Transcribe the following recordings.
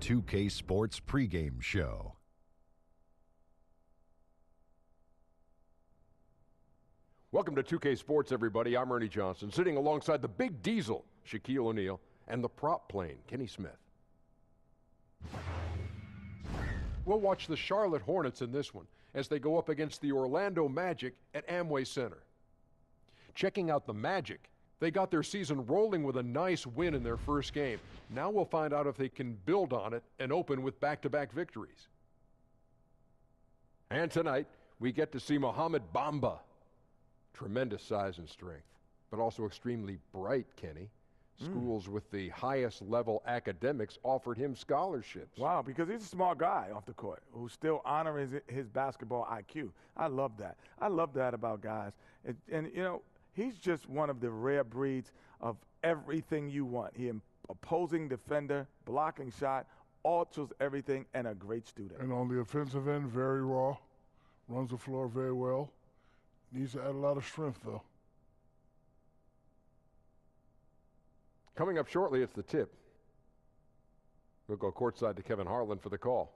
2K Sports pregame show. Welcome to 2K Sports, everybody. I'm Ernie Johnson, sitting alongside the Big Diesel, Shaquille O'Neal, and the prop plane, Kenny Smith. We'll watch the Charlotte Hornets in this one as they go up against the Orlando Magic at Amway Center. Checking out the Magic, they got their season rolling with a nice win in their first game. Now we'll find out if they can build on it and open with back-to-back victories. And tonight, we get to see Mohamed Bamba. Tremendous size and strength, but also extremely bright, Kenny. Schools with the highest level academics offered him scholarships. Wow, because he's a smart guy off the court who still honors his basketball IQ. I love that. I love that about guys. And you know, he's just one of the rare breeds of everything you want. He opposing defender, blocking shot, alters everything, and a great student. And on the offensive end, very raw, runs the floor very well. Needs to add a lot of strength, though. Coming up shortly, it's the tip. We'll go courtside to Kevin Harlan for the call.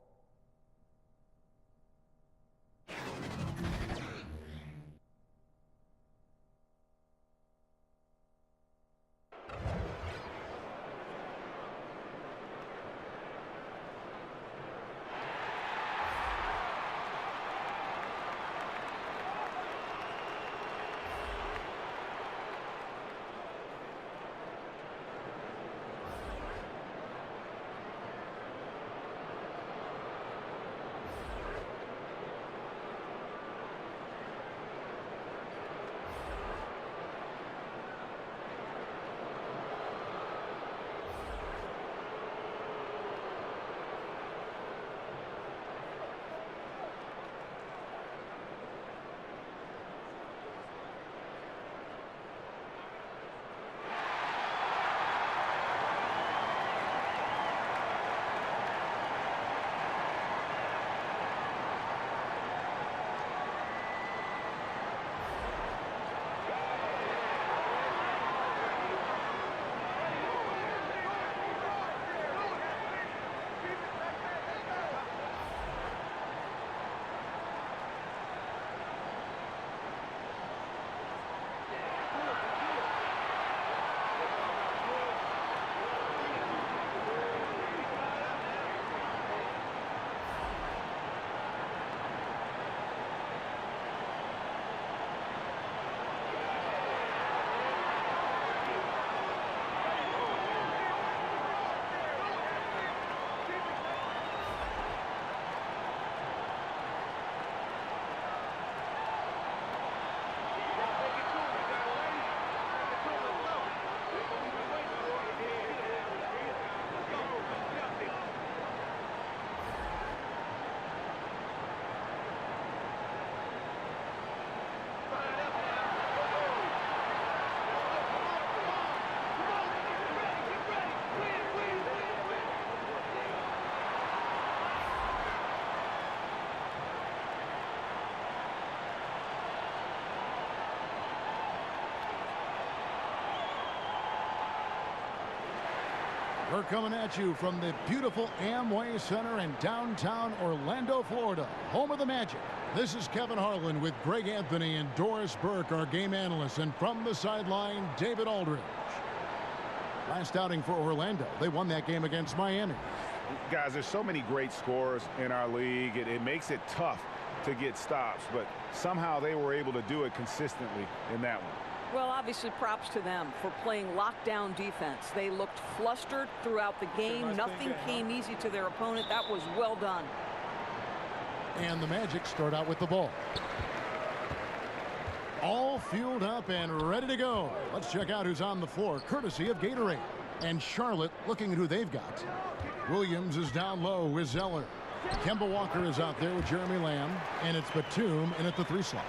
We're coming at you from the beautiful Amway Center in downtown Orlando, Florida, home of the Magic. This is Kevin Harlan with Greg Anthony and Doris Burke, our game analysts, and from the sideline, David Aldridge. Last outing for Orlando, they won that game against Miami. Guys, there's so many great scorers in our league. It makes it tough to get stops, but somehow they were able to do it consistently in that one. Well, obviously, props to them for playing lockdown defense. They looked flustered throughout the game. Nothing came easy to their opponent. That was well done. And the Magic start out with the ball. All fueled up and ready to go. Let's check out who's on the floor, courtesy of Gatorade. And Charlotte looking at who they've got. Williams is down low with Zeller. Kemba Walker is out there with Jeremy Lamb. And it's Batum in at the 3 slot.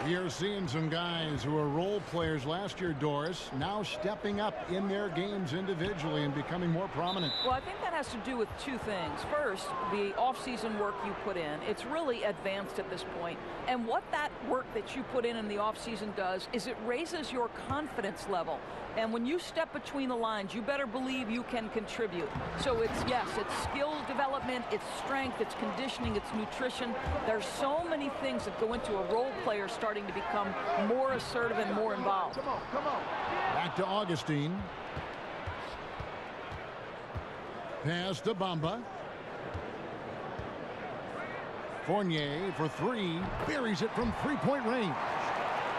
We are seeing some guys who were role players last year, Doris, now stepping up in their games individually and becoming more prominent. Well, I think that has has to do with two things. First, the off-season work you put in. It's really advanced at this point. And what that work that you put in the off-season does is it raises your confidence level. And when you step between the lines, you better believe you can contribute. So it's, yes, it's skill development, it's strength, it's conditioning, it's nutrition. There's so many things that go into a role player starting to become more assertive and more involved. Come on. Back to Augustine. Pass to Bamba. Fournier for three. Buries it from three-point range.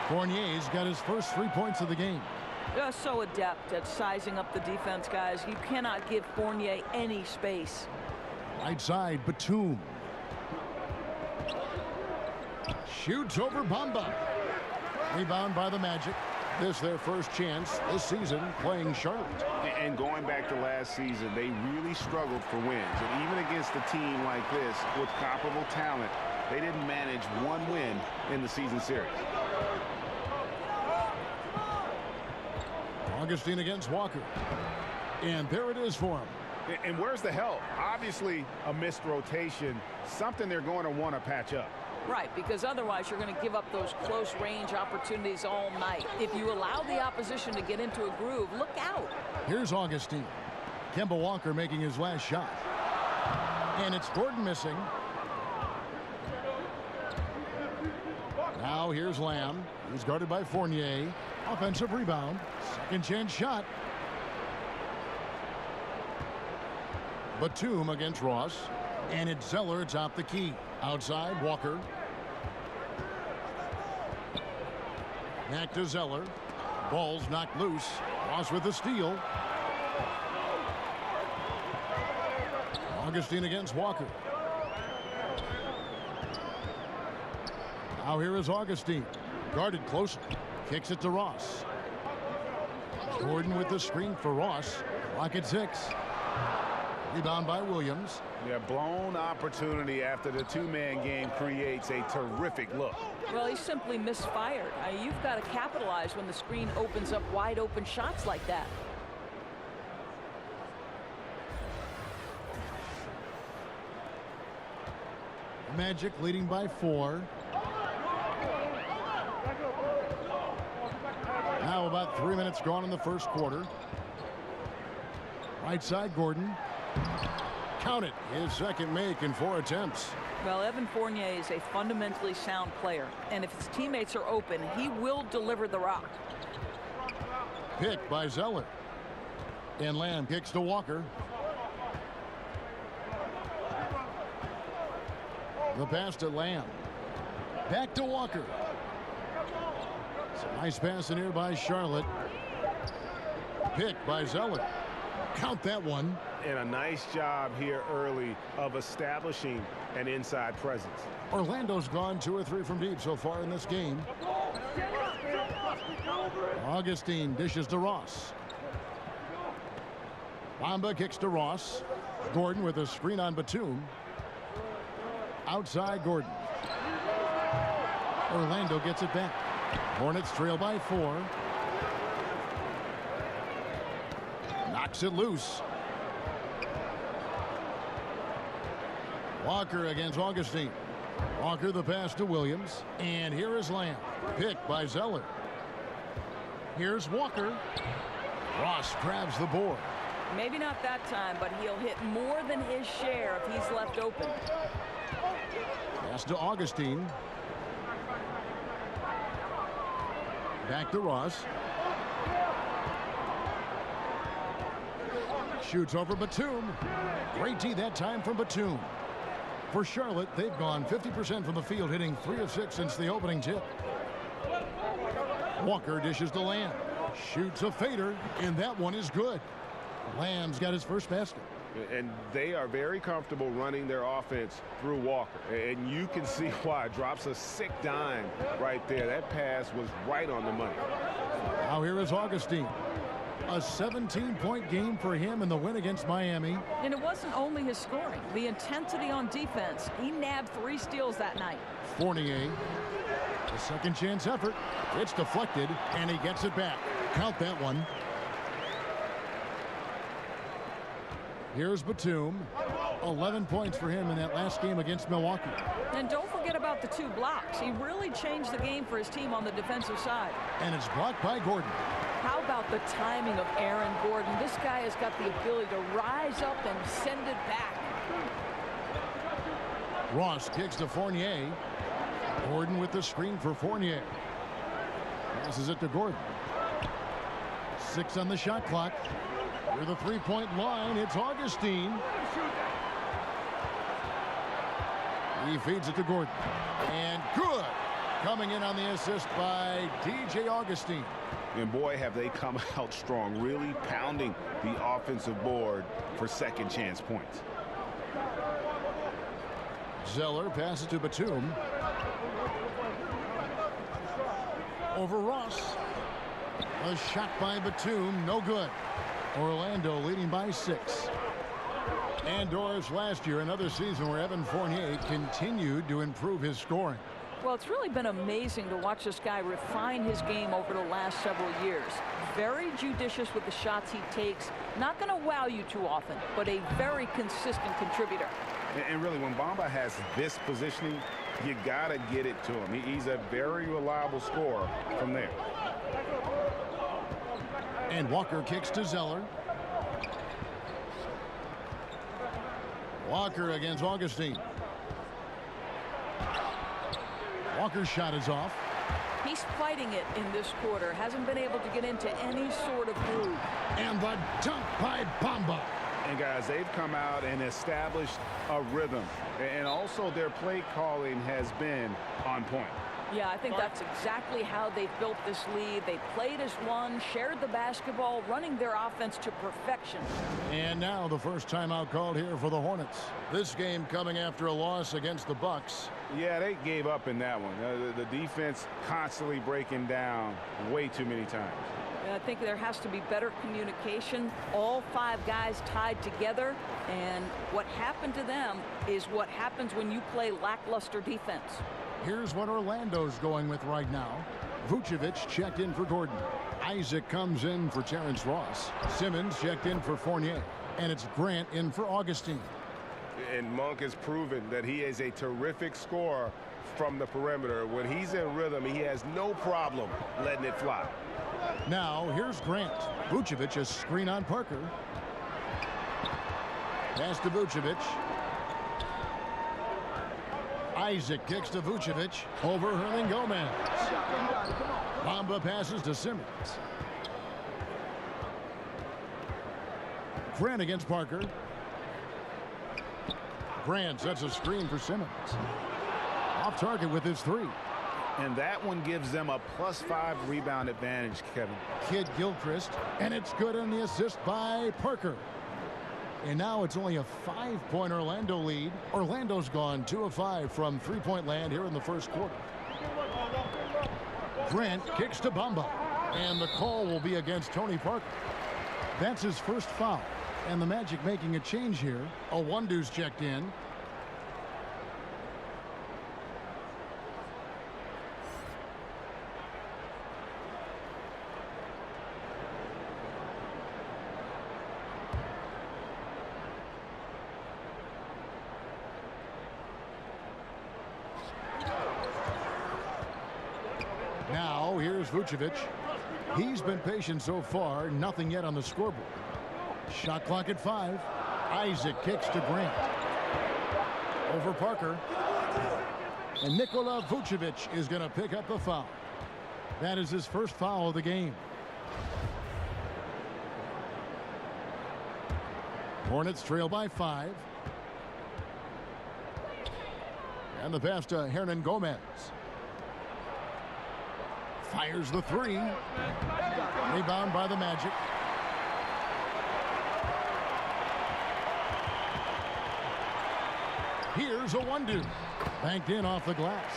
Fournier's got his first 3 points of the game. Just so adept at sizing up the defense, guys. You cannot give Fournier any space. Right side, Batum. Shoots over Bamba. Rebound by the Magic. This their first chance this season playing Charlotte. And going back to last season, they really struggled for wins. And even against a team like this with comparable talent, they didn't manage one win in the season series. Augustine against Walker. And there it is for him. And where's the help? Obviously, a missed rotation, something they're going to want to patch up. Right, because otherwise you're going to give up those close range opportunities all night. If you allow the opposition to get into a groove, look out. Here's Augustine. Kemba Walker making his last shot. And it's Gordon missing. Now here's Lamb. He's guarded by Fournier. Offensive rebound. Second chance shot. Batum against Ross. And it's Zeller atop the key. Outside, Walker. Back to Zeller. Ball's knocked loose. Ross with the steal. Augustine against Walker. Now here is Augustine. Guarded closely. Kicks it to Ross. Gordon with the screen for Ross. Clock at 6. Rebound by Williams. Yeah, blown opportunity after the two-man game creates a terrific look. Well, he simply misfired. You've got to capitalize when the screen opens up wide open shots like that. Magic leading by 4. Now about 3 minutes gone in the first quarter. Right side, Gordon. Count it. His second make in 4 attempts. Well, Evan Fournier is a fundamentally sound player, and if his teammates are open, he will deliver the rock. Pick by Zeller. And Lamb kicks to Walker. The pass to Lamb. Back to Walker. It's a nice pass in here by Charlotte. Pick by Zeller. Count that one. And a nice job here early of establishing an inside presence. Orlando's gone 2 or 3 from deep so far in this game. Augustine dishes to Ross. Bamba kicks to Ross. Gordon with a screen on Batum. Outside Gordon. Orlando gets it back. Hornets trail by 4. Knocks it loose. Walker against Augustine. Walker the pass to Williams. And here is Lamb. Picked by Zeller. Here's Walker. Ross grabs the board. Maybe not that time, but he'll hit more than his share if he's left open. Pass to Augustine. Back to Ross. Shoots over Batum. Great D that time from Batum. For Charlotte, they've gone 50% from the field, hitting 3 of 6 since the opening tip. Walker dishes to Lamb. Shoots a fader, and that one is good. Lamb's got his first basket. And they are very comfortable running their offense through Walker. And you can see why. Drops a sick dime right there. That pass was right on the money. Now here is Augustine. A 17-point game for him in the win against Miami. And it wasn't only his scoring. The intensity on defense. He nabbed 3 steals that night. Fournier. A second chance effort. It's deflected, and he gets it back. Count that one. Here's Batum. 11 points for him in that last game against Milwaukee. And don't forget about the 2 blocks. He really changed the game for his team on the defensive side. And it's blocked by Gordon. How about the timing of Aaron Gordon? This guy has got the ability to rise up and send it back. Ross kicks to Fournier. Gordon with the screen for Fournier. Passes it to Gordon. 6 on the shot clock. Near the three-point line, it's Augustine. He feeds it to Gordon. And good. Coming in on the assist by DJ Augustine. And boy, have they come out strong, really pounding the offensive board for second chance points. Zeller passes to Batum. Over Ross. A shot by Batum, no good. Orlando leading by 6. And Doris last year, another season where Evan Fournier continued to improve his scoring. Well, it's really been amazing to watch this guy refine his game over the last several years. Very judicious with the shots he takes. Not going to wow you too often, but a very consistent contributor. And really, when Bamba has this positioning, you got to get it to him. He's a very reliable scorer from there. And Walker kicks to Zeller. Walker against Augustine. Walker's shot is off. He's fighting it in this quarter. Hasn't been able to get into any sort of groove. And the dunk by Bamba. And guys, they've come out and established a rhythm. And also their play calling has been on point. Yeah, I think that's exactly how they've built this lead. They played as one, shared the basketball, running their offense to perfection. And now the first timeout called here for the Hornets. This game coming after a loss against the Bucks. Yeah, they gave up in that one. The defense constantly breaking down way too many times. I think there has to be better communication. All 5 guys tied together. And what happened to them is what happens when you play lackluster defense. Here's what Orlando's going with right now. Vucevic checked in for Gordon. Isaac comes in for Terrence Ross. Simmons checked in for Fournier. And it's Grant in for Augustine. And Monk has proven that he is a terrific scorer from the perimeter. When he's in rhythm, he has no problem letting it fly. Now, here's Grant. Vucevic a screen on Parker. Pass to Vucevic. Isaac kicks to Vucevic. Over Hernangomez. Bamba passes to Simmons. Grant against Parker. Grant sets a screen for Simmons. Off target with his 3. And that one gives them a +5 rebound advantage, Kevin. Kid Gilchrist. And it's good on the assist by Parker. And now it's only a 5-point Orlando lead. Orlando's gone 2 of 5 from three-point land here in the first quarter. Grant kicks to Bamba. And the call will be against Tony Parker. That's his first foul. And the Magic making a change here. Owundu's checked in. Now, here's Vucevic. He's been patient so far. Nothing yet on the scoreboard. Shot clock at 5. Isaac kicks to Grant. Over Parker. And Nikola Vucevic is going to pick up the foul. That is his first foul of the game. Hornets trail by 5. And the pass to Hernangomez. Fires the 3. Rebound by the Magic. Here's Owundu. Banked in off the glass.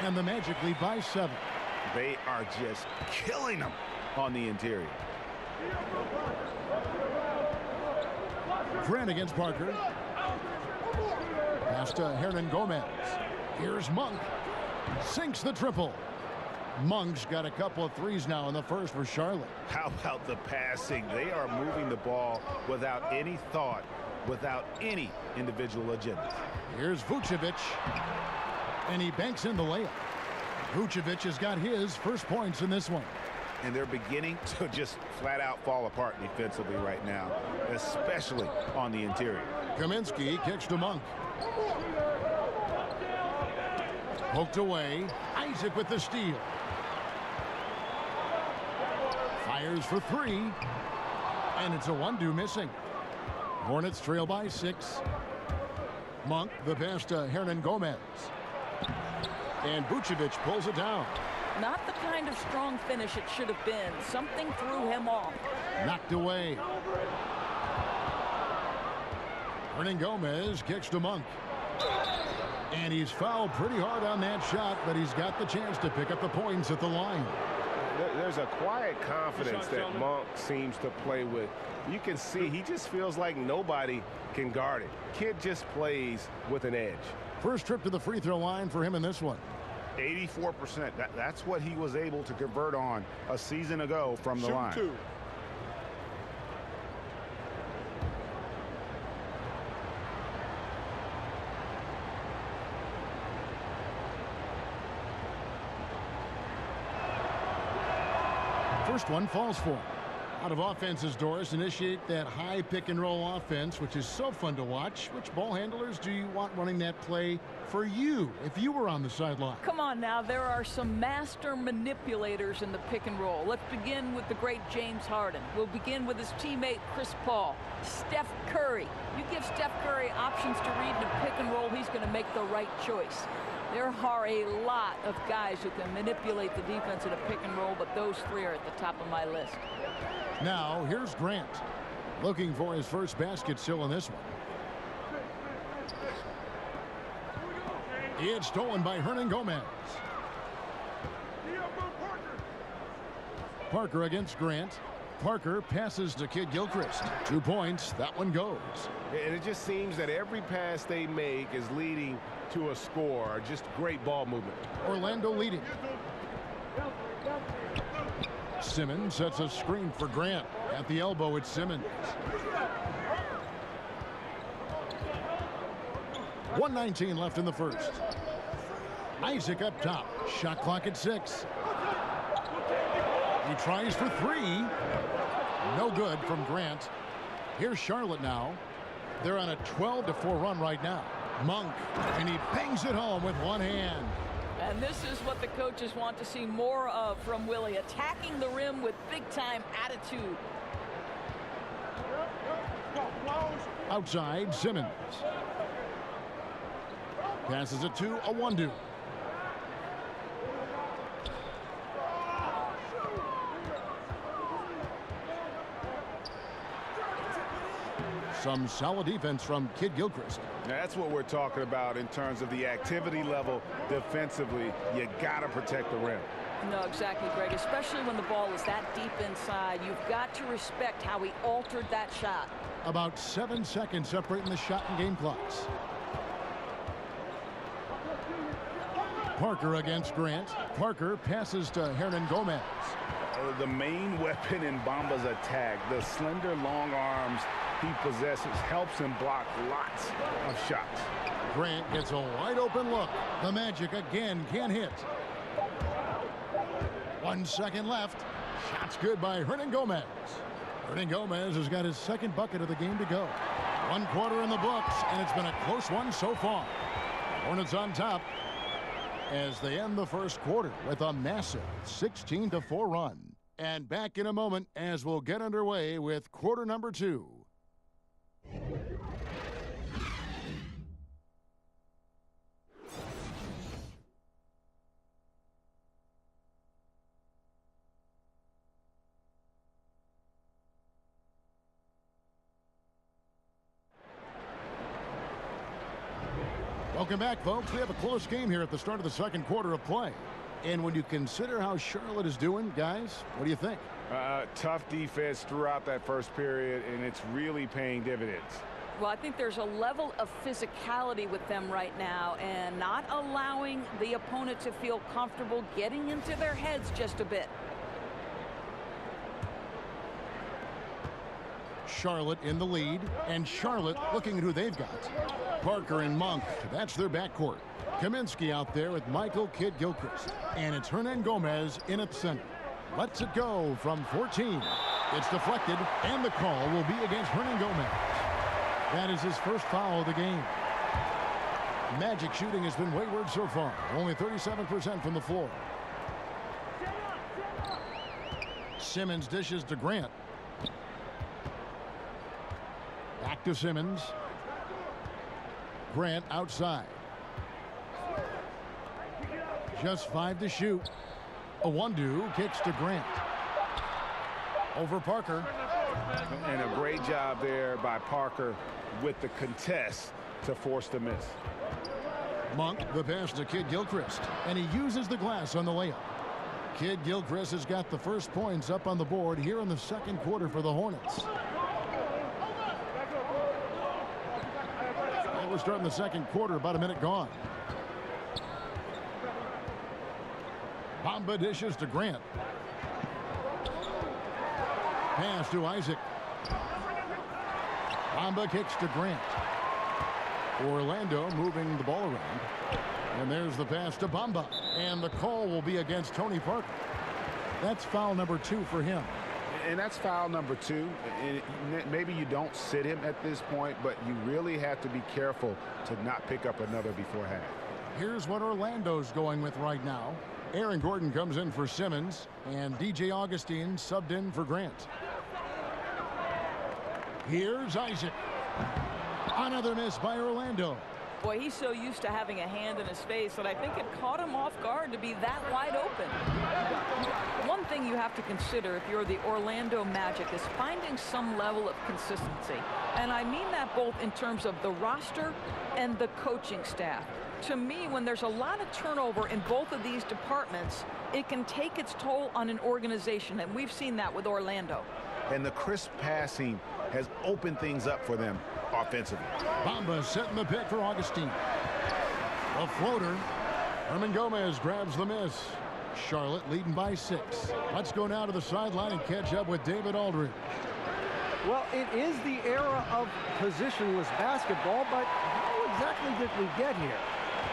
And the Magic lead by 7. They are just killing them on the interior. Grant against Parker. Pass to Hernangomez. Here's Monk. Sinks the triple. Monk's got a couple of threes now in the first for Charlotte. How about the passing? They are moving the ball without any thought, without any individual agenda. Here's Vucevic, and he banks in the layup. Vucevic has got his first points in this one. And they're beginning to just flat out fall apart defensively right now, especially on the interior. Kaminsky kicks to Monk. Poked away. Isaac with the steal. Fires for three. And it's a 1-2 missing. Hornets trail by 6. Monk, the pass to Hernan Gomez. And Vucevic pulls it down. Not the kind of strong finish it should have been. Something threw him off. Knocked away. Hernan Gomez kicks to Monk. And he's fouled pretty hard on that shot, but he's got the chance to pick up the points at the line. There's a quiet confidence that Monk seems to play with. You can see he just feels like nobody can guard it. Kid just plays with an edge. First trip to the free throw line for him in this one. 84%. That's what he was able to convert on a season ago from the line. Two. First one falls for him. Out of offense's doors, initiate that high pick and roll offense, which is so fun to watch. Which ball handlers do you want running that play for you if you were on the sideline? Come on now, there are some master manipulators in the pick and roll. Let's begin with the great James Harden. We'll begin with his teammate Chris Paul. Steph Curry. You give Steph Curry options to read in a pick and roll, he's going to make the right choice. There are a lot of guys who can manipulate the defense in a pick and roll, but those three are at the top of my list. Now, here's Grant. Looking for his first basket still in this one. It's stolen by Hernan Gomez. Parker against Grant. Parker passes to Kid Gilchrist. 2 points. That one goes. And it just seems that every pass they make is leading to a score. Just great ball movement. Orlando leading. Simmons sets a screen for Grant. At the elbow, it's Simmons. 1:19 left in the first. Isaac up top. Shot clock at 6. He tries for 3. No good from Grant. Here's Charlotte now. They're on a 12-4 run right now. Monk, and he bangs it home with one hand. And this is what the coaches want to see more of from Willie, attacking the rim with big-time attitude. Outside, Simmons. Passes it to a 1-2. Some solid defense from Kid Gilchrist. Now, that's what we're talking about in terms of the activity level defensively. You got to protect the rim. No, exactly, Greg. Especially when the ball is that deep inside. You've got to respect how he altered that shot. About 7 seconds separating the shot and game clocks. Parker against Grant. Parker passes to Hernan Gomez. The main weapon in Bamba's attack, the slender long arms he possesses, helps him block lots of shots. Grant gets a wide open look. The Magic again can't hit. 1 second left. Shot's good by Hernan Gomez. Hernan Gomez has got his second bucket of the game to go. 1 quarter in the books, and it's been a close one so far. Hornets on top as they end the first quarter with a massive 16-4 run. And back in a moment as we'll get underway with quarter number 2. Welcome back, folks. We have a close game here at the start of the second quarter of play. And when you consider how Charlotte is doing, guys, what do you think? Tough defense throughout that first period, and it's really paying dividends. Well, I think there's a level of physicality with them right now and not allowing the opponent to feel comfortable getting into their heads just a bit. Charlotte in the lead, and Charlotte looking at who they've got. Parker and Monk, that's their backcourt. Kaminsky out there with Michael Kidd-Gilchrist. And it's Hernan Gomez in at center. Lets it go from 14. It's deflected, and the call will be against Hernan Gomez. That is his first foul of the game. Magic shooting has been wayward so far. Only 37% from the floor. Simmons dishes to Grant. Back to Simmons. Grant outside. Just 5 to shoot. A one-do kicks to Grant. Over Parker. And a great job there by Parker with the contest to force the miss. Monk, the pass to Kidd-Gilchrist, and he uses the glass on the layup. Kidd-Gilchrist has got the first points up on the board here in the second quarter for the Hornets. And we're starting the second quarter, about a minute gone. Bamba dishes to Grant. Pass to Isaac. Bamba kicks to Grant. Orlando moving the ball around. And there's the pass to Bamba. And the call will be against Tony Parker. That's foul number 2 for him. And that's foul number 2. And maybe you don't sit him at this point, but you really have to be careful to not pick up another before half. Here's what Orlando's going with right now. Aaron Gordon comes in for Simmons, and DJ Augustine subbed in for Grant. Here's Isaac. Another miss by Orlando. Boy, he's so used to having a hand in his face that I think it caught him off guard to be that wide open. One thing you have to consider if you're the Orlando Magic is finding some level of consistency. And I mean that both in terms of the roster and the coaching staff. To me, when there's a lot of turnover in both of these departments, it can take its toll on an organization, and we've seen that with Orlando. And the crisp passing has opened things up for them offensively. Bamba setting the pick for Augustine. A floater. Hernan Gomez grabs the miss. Charlotte leading by 6. Let's go now to the sideline and catch up with David Aldridge. Well, it is the era of positionless basketball, but how exactly did we get here?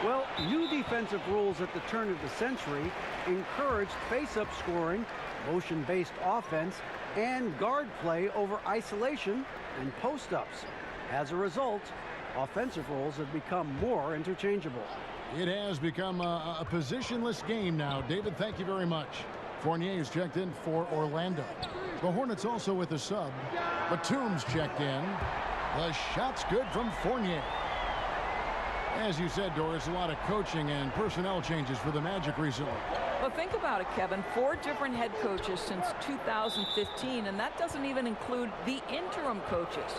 Well, new defensive rules at the turn of the century encouraged face-up scoring, motion-based offense, and guard play over isolation and post-ups. As a result, offensive roles have become more interchangeable. It has become a positionless game now. David, thank you very much. Fournier is checked in for Orlando. The Hornets also with a sub. Batum's checked in. The shot's good from Fournier. As you said, Doris, a lot of coaching and personnel changes for the Magic recently. Well, think about it, Kevin. 4 different head coaches since 2015, and that doesn't even include the interim coaches.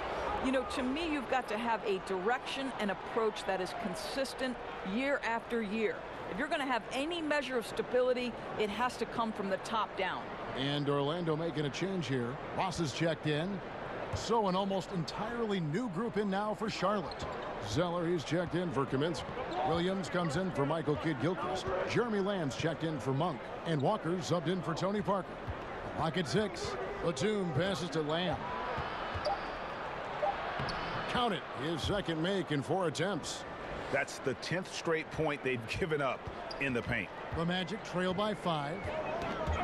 You know, to me, you've got to have a direction and approach that is consistent year after year. If you're going to have any measure of stability, it has to come from the top down. And Orlando making a change here. Ross is checked in. So an almost entirely new group in now for Charlotte. Zeller, he's checked in for Kaminsky. Williams comes in for Michael Kidd-Gilchrist. Jeremy Lamb's checked in for Monk. And Walker subbed in for Tony Parker. Lock at 6. Batum passes to Lamb. Count it. His second make in 4 attempts. That's the 10th straight point they've given up in the paint. The Magic trail by 5.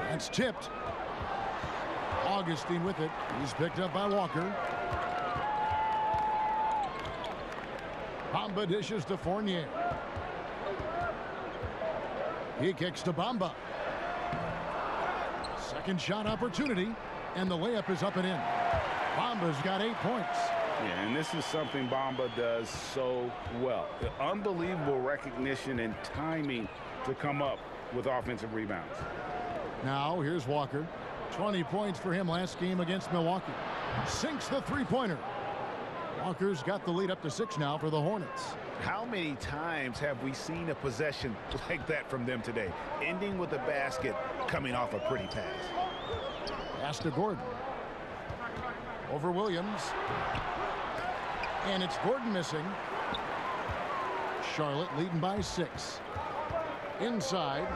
That's tipped. Augustine with it. He's picked up by Walker. Bamba dishes to Fournier. He kicks to Bamba. Second shot opportunity, and the layup is up and in. Bamba's got 8 points. Yeah, and this is something Bamba does so well. The unbelievable recognition and timing to come up with offensive rebounds. Now here's Walker. 20 points for him last game against Milwaukee. Sinks the three-pointer. Walker's got the lead up to 6 now for the Hornets. How many times have we seen a possession like that from them today, ending with a basket coming off a pretty pass? Pass to Gordon. Over Williams. And it's Gordon missing. Charlotte leading by 6. Inside.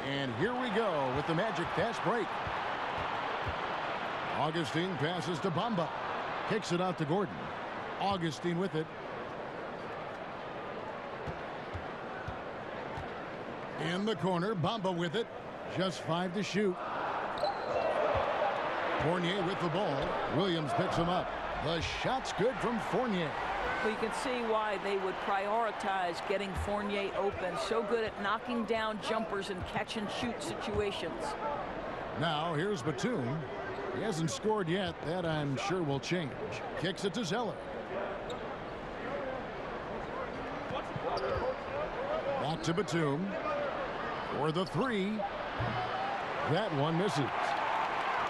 And here we go with the Magic fast break. Augustine passes to Bamba. Kicks it out to Gordon. Augustine with it. In the corner, Bamba with it. Just 5 to shoot. Fournier with the ball. Williams picks him up. The shot's good from Fournier. Well, you can see why they would prioritize getting Fournier open. So good at knocking down jumpers and catch-and-shoot situations. Now, here's Batum. He hasn't scored yet. That, I'm sure, will change. Kicks it to Zeller. Back to Batum. For the 3. That one misses.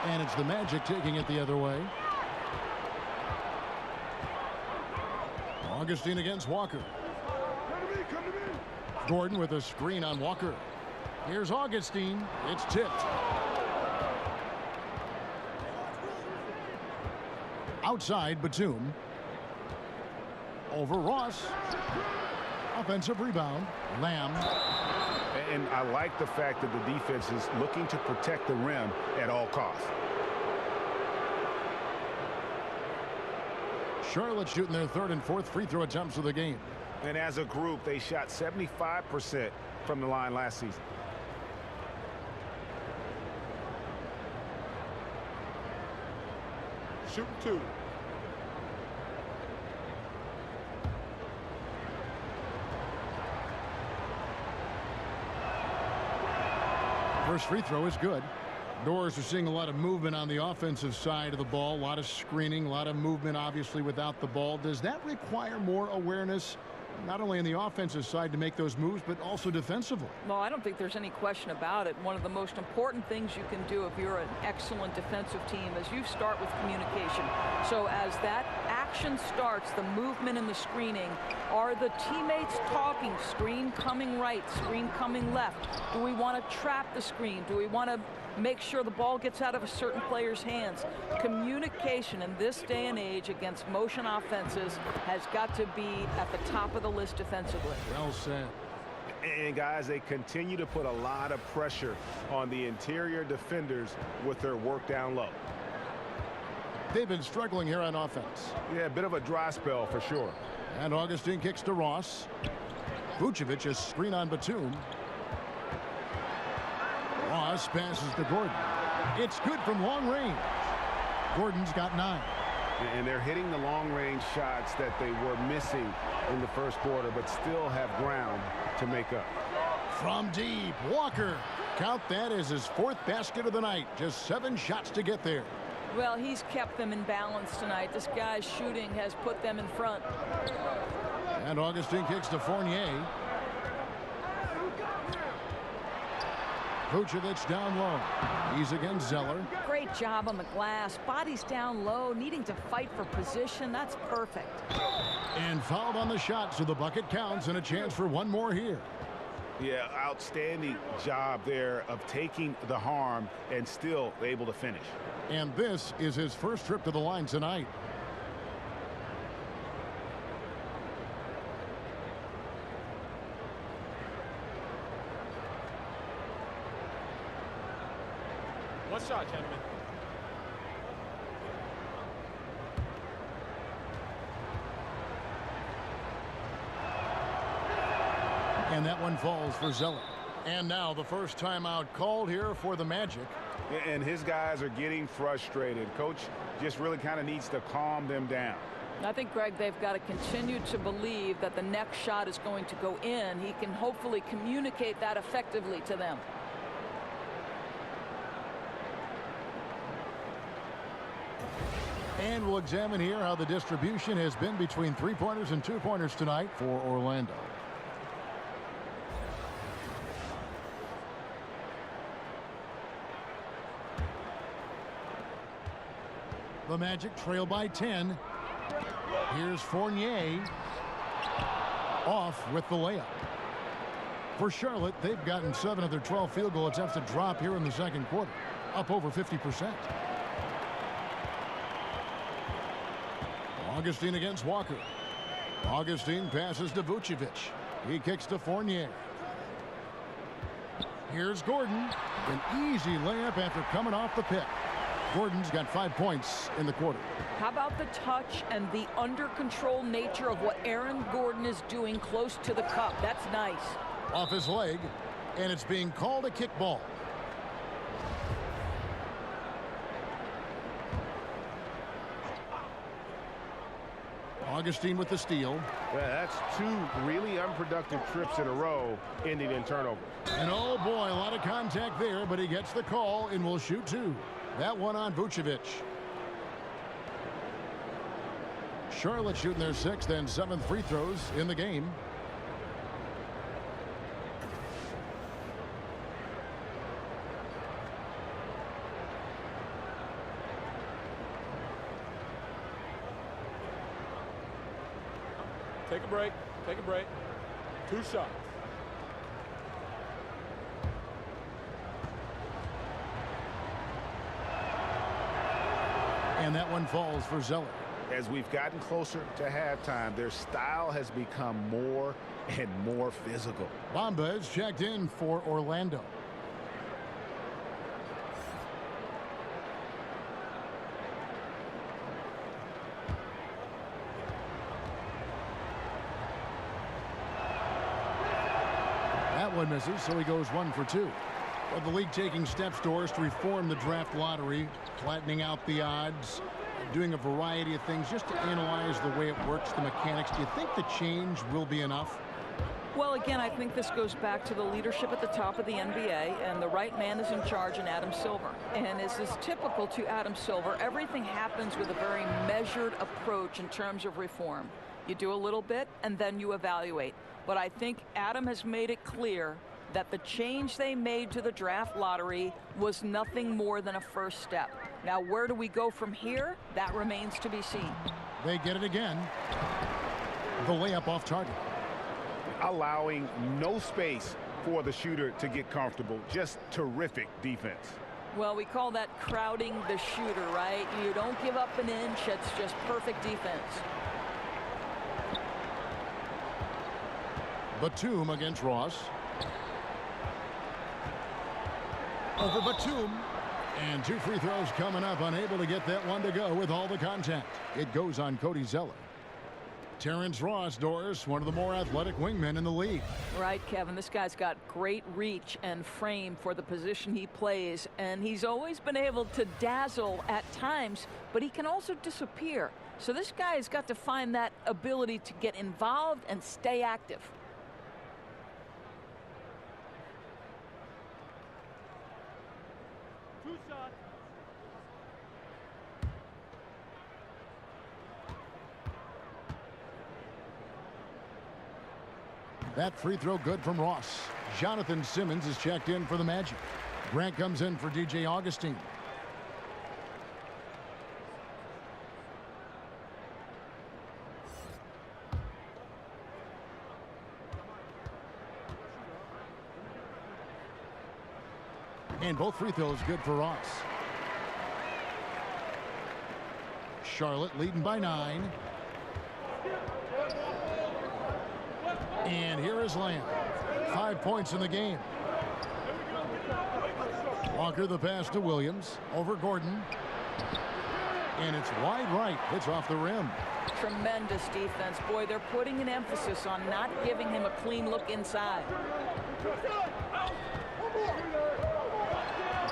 And it's the Magic taking it the other way. Augustine against Walker. Gordon with a screen on Walker. Here's Augustine. It's tipped. Outside, Batum. Over Ross. Offensive rebound. Lamb. And I like the fact that the defense is looking to protect the rim at all costs. Charlotte shooting their 3rd and 4th free throw attempts of the game. And as a group, they shot 75% from the line last season. Shooting 2. First free throw is good. Doors are seeing a lot of movement on the offensive side of the ball. A lot of screening, a lot of movement, obviously, without the ball. Does that require more awareness, not only on the offensive side to make those moves, but also defensively? Well, I don't think there's any question about it. One of the most important things you can do if you're an excellent defensive team is you start with communication. So as that action starts, the movement and the screening, are the teammates talking? Screen coming right, screen coming left. Do we want to trap the screen? Do we want to make sure the ball gets out of a certain player's hands? Communication in this day and age against motion offenses has got to be at the top of the list defensively. Well said. And guys, they continue to put a lot of pressure on the interior defenders with their work down low. They've been struggling here on offense. Yeah, a bit of a dry spell for sure. And Augustine kicks to Ross. Vucevic a screen on Batum. Ross passes to Gordon. It's good from long range. Gordon's got 9. And they're hitting the long-range shots that they were missing in the first quarter, but still have ground to make up. From deep, Walker. Count that as his 4th basket of the night. Just 7 shots to get there. Well, he's kept them in balance tonight. This guy's shooting has put them in front. And Augustine kicks to Fournier. Vucevic down low. He's against Zeller. Great job on the glass. Body's down low, needing to fight for position. That's perfect. And fouled on the shot, so the bucket counts and a chance for one more here. Yeah, outstanding job there of taking the harm and still able to finish. And this is his first trip to the line tonight. One shot, gentlemen. And that one falls for Zeller. And now the first timeout called here for the Magic. And his guys are getting frustrated. Coach just really kind of needs to calm them down. I think, Greg, they've got to continue to believe that the next shot is going to go in. He can hopefully communicate that effectively to them. And we'll examine here how the distribution has been between 3-pointers and 2-pointers tonight for Orlando. The Magic trail by 10. Here's Fournier. Off with the layup. For Charlotte, they've gotten 7 of their 12 field goal attempts to drop here in the second quarter. Up over 50%. Augustine against Walker. Augustine passes to Vucevic. He kicks to Fournier. Here's Gordon. An easy layup after coming off the pick. Gordon's got 5 points in the quarter. How about the touch and the under control nature of what Aaron Gordon is doing close to the cup? That's nice. Off his leg, and it's being called a kickball. Augustine with the steal. Yeah, that's 2 really unproductive trips in a row, ending in turnover. And oh boy, a lot of contact there, but he gets the call and will shoot 2. That one on Vucevic. Charlotte shooting their 6th and 7th free throws in the game. Take a break. Take a break. 2 shots. And that one falls for Zeller. As we've gotten closer to halftime, their style has become more and more physical. Bamba is checked in for Orlando. That one misses, so he goes 1 for 2. Well, the league taking steps towards to reform the draft lottery, flattening out the odds, doing a variety of things just to analyze the way it works, the mechanics. Do you think the change will be enough? Well, again, I think this goes back to the leadership at the top of the NBA, and the right man is in charge in Adam Silver. And as is typical to Adam Silver, everything happens with a very measured approach in terms of reform. You do a little bit, and then you evaluate. But I think Adam has made it clear that the change they made to the draft lottery was nothing more than a first step. Now, where do we go from here? That remains to be seen. They get it again. The layup off target. Allowing no space for the shooter to get comfortable. Just terrific defense. Well, we call that crowding the shooter, right? You don't give up an inch. It's just perfect defense. Batum against Ross. Over Batum. And 2 free throws coming up. Unable to get that one to go with all the contact. It goes on Cody Zeller. Terrence Ross, Doris, one of the more athletic wingmen in the league. Right, Kevin. This guy's got great reach and frame for the position he plays. And he's always been able to dazzle at times, but he can also disappear. So this guy has got to find that ability to get involved and stay active. That free throw good from Ross. Jonathan Simmons is checked in for the Magic. Grant comes in for DJ Augustine. And both free throws good for Ross. Charlotte leading by 9. And here is Lamb. 5 points in the game. Walker the pass to Williams. Over Gordon. And it's wide right. It's off the rim. Tremendous defense. Boy, they're putting an emphasis on not giving him a clean look inside.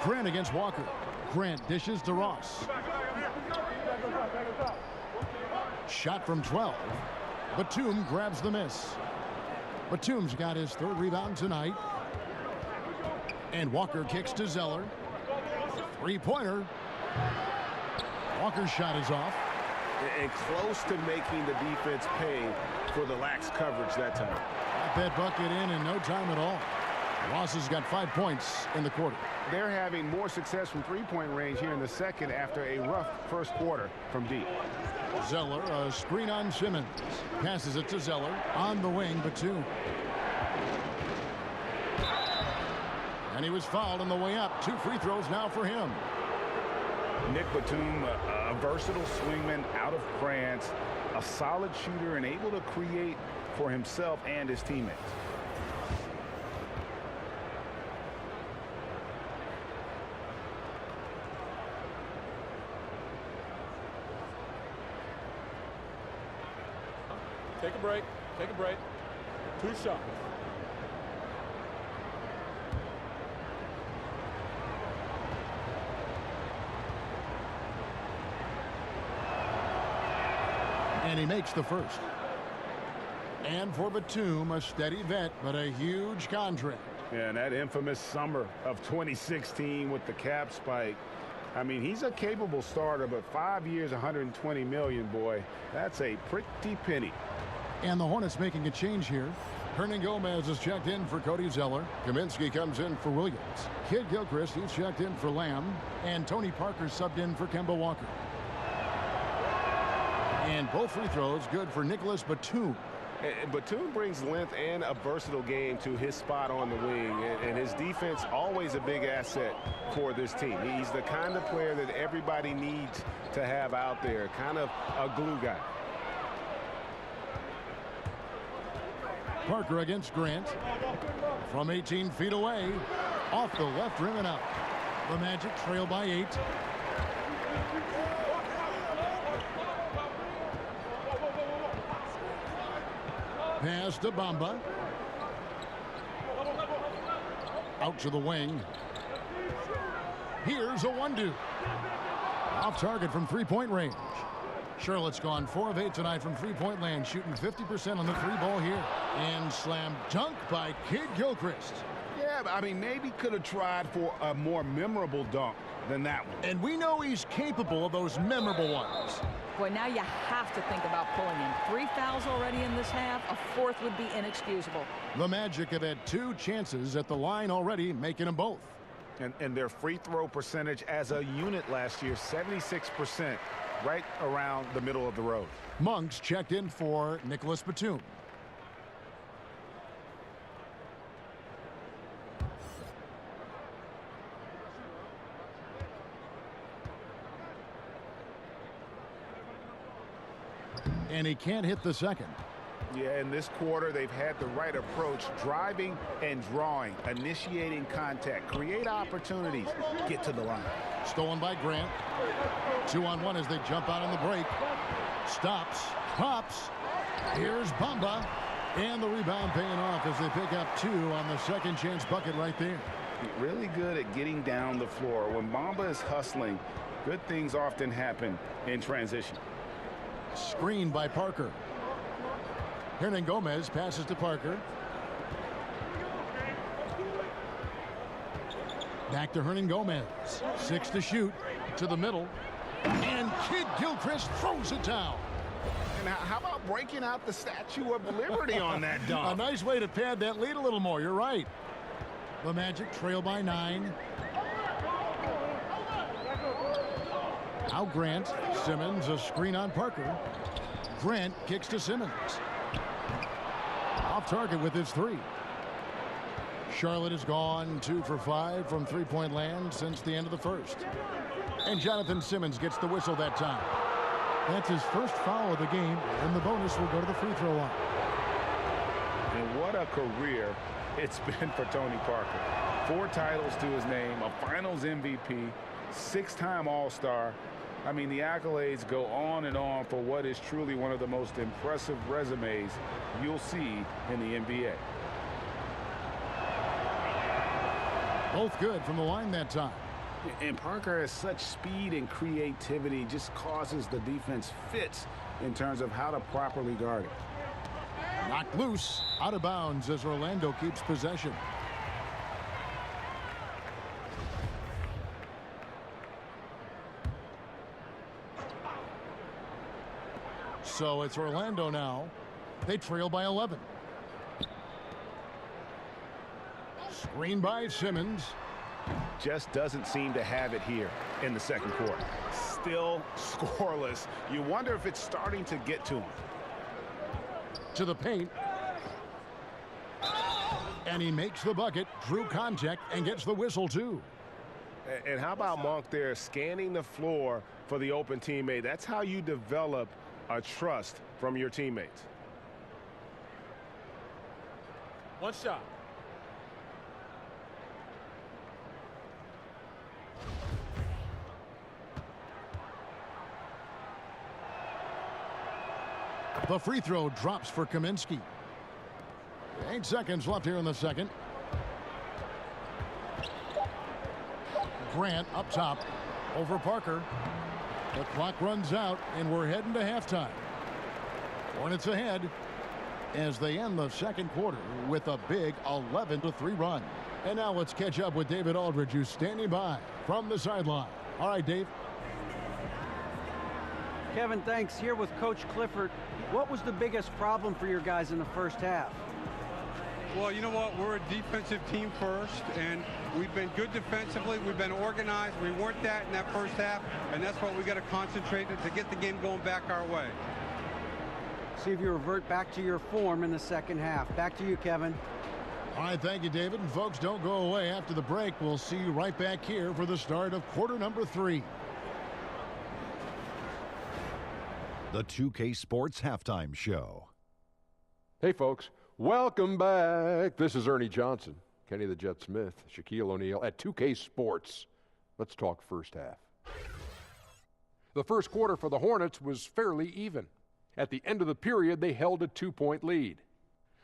Grant against Walker. Grant dishes to Ross. Shot from 12. Batum grabs the miss. Batum's got his 3rd rebound tonight. And Walker kicks to Zeller. 3-pointer. Walker's shot is off. And close to making the defense pay for the lax coverage that time. Got that bucket in no time at all. Ross has got 5 points in the quarter. They're having more success from 3-point range here in the second after a rough first quarter from deep. Zeller, a screen on Simmons. Passes it to Zeller. On the wing, Batum. And he was fouled on the way up. 2 free throws now for him. Nick Batum, a versatile swingman out of France. a solid shooter and able to create for himself and his teammates. Take a break. Take a break. 2 shots. And he makes the first. And for Batum, a steady vet, but a huge contract. Yeah, and that infamous summer of 2016 with the cap spike. I mean, he's a capable starter, but 5 years, $120 million, boy, that's a pretty penny. And the Hornets making a change here. Hernan Gomez is checked in for Cody Zeller. Kaminsky comes in for Williams. Kid Gilchrist, he's checked in for Lamb. And Tony Parker subbed in for Kemba Walker. And both free throws good for Nicholas Batum. And Batum brings length and a versatile game to his spot on the wing, and his defense always a big asset for this team. He's the kind of player that everybody needs to have out there, kind of a glue guy. Parker against Grant. From 18 feet away, off the left rim and out. The Magic trail by 8. Pass to Bamba. Out to the wing. Here's a 1-2. Off target from three-point range. Charlotte's gone 4 of 8 tonight from three-point land, shooting 50% on the 3-ball here. And slam dunk by Kid Gilchrist. Yeah, I mean, maybe could have tried for a more memorable dunk than that one. And we know he's capable of those memorable ones. Boy, now you have to think about pulling him. 3 fouls already in this half. A 4th would be inexcusable. The Magic have had 2 chances at the line already, making them both. And their free throw percentage as a unit last year, 76%, right around the middle of the road. Monks checked in for Nicholas Batum. And he can't hit the second. Yeah, in this quarter, they've had the right approach, driving and drawing, initiating contact, create opportunities, get to the line. Stolen by Grant. 2-on-1 as they jump out on the break. Stops, pops. Here's Bamba. And the rebound paying off as they pick up 2 on the second chance bucket right there. Really good at getting down the floor. When Bamba is hustling, good things often happen in transition. Screen by Parker. Hernan Gomez passes to Parker. Back to Hernan Gomez. 6 to shoot. To the middle. And Kid Gilchrist throws it down. And how about breaking out the Statue of Liberty on that dunk? A nice way to pad that lead a little more. You're right. The Magic trail by 9. Now Grant. Simmons, a screen on Parker. Grant kicks to Simmons. Off target with his 3. Charlotte has gone 2 for 5 from three-point land since the end of the first. And Jonathan Simmons gets the whistle that time. That's his first foul of the game, and the bonus will go to the free throw line. And what a career it's been for Tony Parker. 4 titles to his name, a Finals MVP, 6-time All-Star. I mean, the accolades go on and on for what is truly one of the most impressive resumes you'll see in the NBA. Both good from the line that time. And Parker has such speed and creativity, just causes the defense fits in terms of how to properly guard it. Knocked loose, out of bounds as Orlando keeps possession. So it's Orlando now. They trail by 11. Screen by Simmons. Just doesn't seem to have it here in the second quarter. Still scoreless. You wonder if it's starting to get to him. To the paint. And he makes the bucket, drew contact, and gets the whistle too. And how about Monk there scanning the floor for the open teammate? That's how you develop a trust from your teammates. One shot. The free throw drops for Kaminsky. 8 seconds left here in the second. Grant up top over Parker. The clock runs out, and we're heading to halftime. Hornets ahead as they end the second quarter with a big 11-3 run. And now let's catch up with David Aldridge, who's standing by from the sideline. All right, Dave. Kevin, thanks. Here with Coach Clifford. What was the biggest problem for your guys in the first half? Well, you know what? We're a defensive team first, and we've been good defensively. We've been organized. We weren't that in that first half, and that's what we got to concentrate on to get the game going back our way. See if you revert back to your form in the second half. Back to you, Kevin. All right, thank you, David. And folks, don't go away. After the break, we'll see you right back here for the start of quarter number 3. The 2K Sports Halftime Show. Hey, folks. Welcome back. This is Ernie Johnson, Kenny the Jet Smith, Shaquille O'Neal at 2K Sports. Let's talk first half. The first quarter for the Hornets was fairly even. At the end of the period, they held a 2-point lead.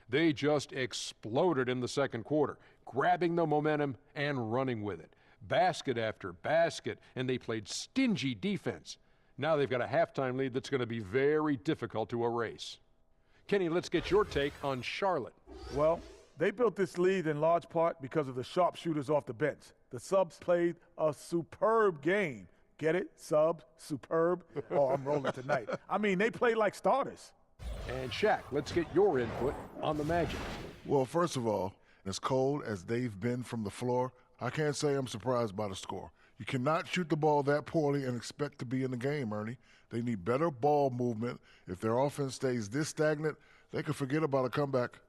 They just exploded in the second quarter, grabbing the momentum and running with it. Basket after basket, and they played stingy defense. Now they've got a halftime lead that's going to be very difficult to erase. Kenny, let's get your take on Charlotte. Well, they built this lead in large part because of the sharpshooters off the bench. The subs played a superb game. Get it? Subs, superb. Oh, I'm rolling tonight. I mean, they played like starters. And Shaq, let's get your input on the Magic. Well, first of all, as cold as they've been from the floor, I can't say I'm surprised by the score. You cannot shoot the ball that poorly and expect to be in the game, Ernie. They need better ball movement. If their offense stays this stagnant, they could forget about a comeback.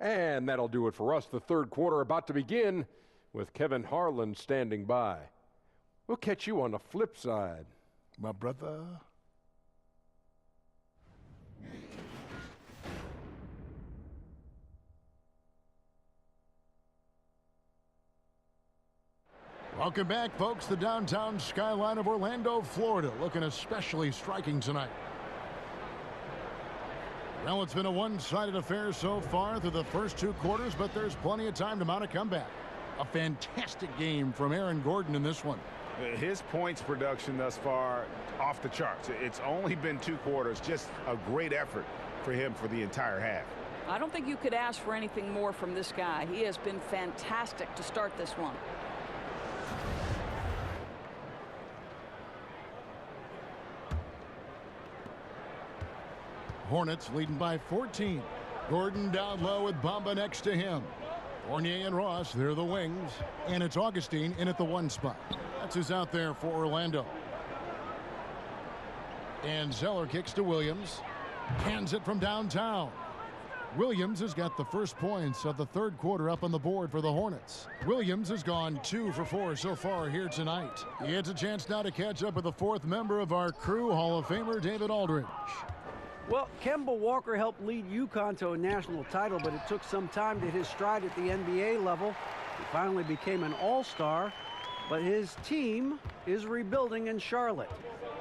And that'll do it for us. The third quarter about to begin with Kevin Harlan standing by. We'll catch you on the flip side. My brother. Welcome back, folks. The downtown skyline of Orlando, Florida, looking especially striking tonight. Well, it's been a one-sided affair so far through the first 2 quarters, but there's plenty of time to mount a comeback. A fantastic game from Aaron Gordon in this one. His points production thus far off the charts. It's only been 2 quarters. Just a great effort for him for the entire half. I don't think you could ask for anything more from this guy. He has been fantastic to start this one. Hornets leading by 14. Gordon down low with Bamba next to him. Fournier and Ross, they're the wings. And it's Augustine in at the 1 spot. That's who's out there for Orlando. And Zeller kicks to Williams. Hands it from downtown. Williams has got the first points of the third quarter up on the board for the Hornets. Williams has gone 2 for 4 so far here tonight. He gets a chance now to catch up with the 4th member of our crew, Hall of Famer David Aldridge. Well, Kemba Walker helped lead UConn to a national title, but it took some time to hit his stride at the NBA level. He finally became an all-star, but his team is rebuilding in Charlotte.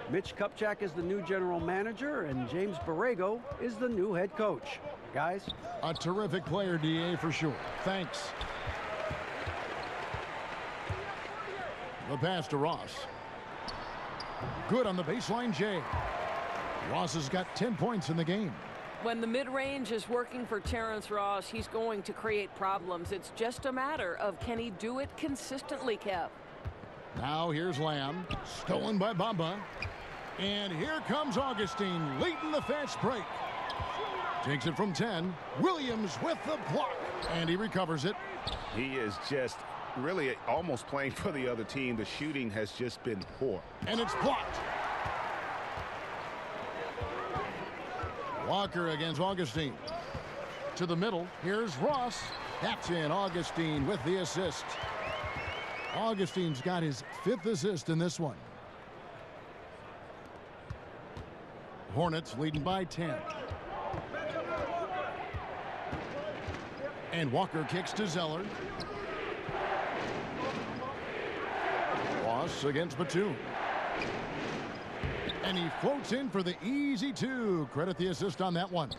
Mitch Kupchak is the new general manager, and James Borrego is the new head coach. Guys? A terrific player, D.A., for sure. Thanks. The pass to Ross. Good on the baseline, Jay. Ross has got 10 points in the game. When the mid-range is working for Terrence Ross, he's going to create problems. It's just a matter of can he do it consistently, Kev. Now here's Lamb. Stolen by Bamba. And here comes Augustine leading the fast break. Takes it from 10. Williams with the block. And he recovers it. He is just really almost playing for the other team. The shooting has just been poor. And it's blocked. Walker against Augustine. To the middle. Here's Ross. That's in. Augustine with the assist. Augustine's got his 5th assist in this one. Hornets leading by 10. And Walker kicks to Zeller. Ross against Batum. And he floats in for the easy two. Credit the assist on that one.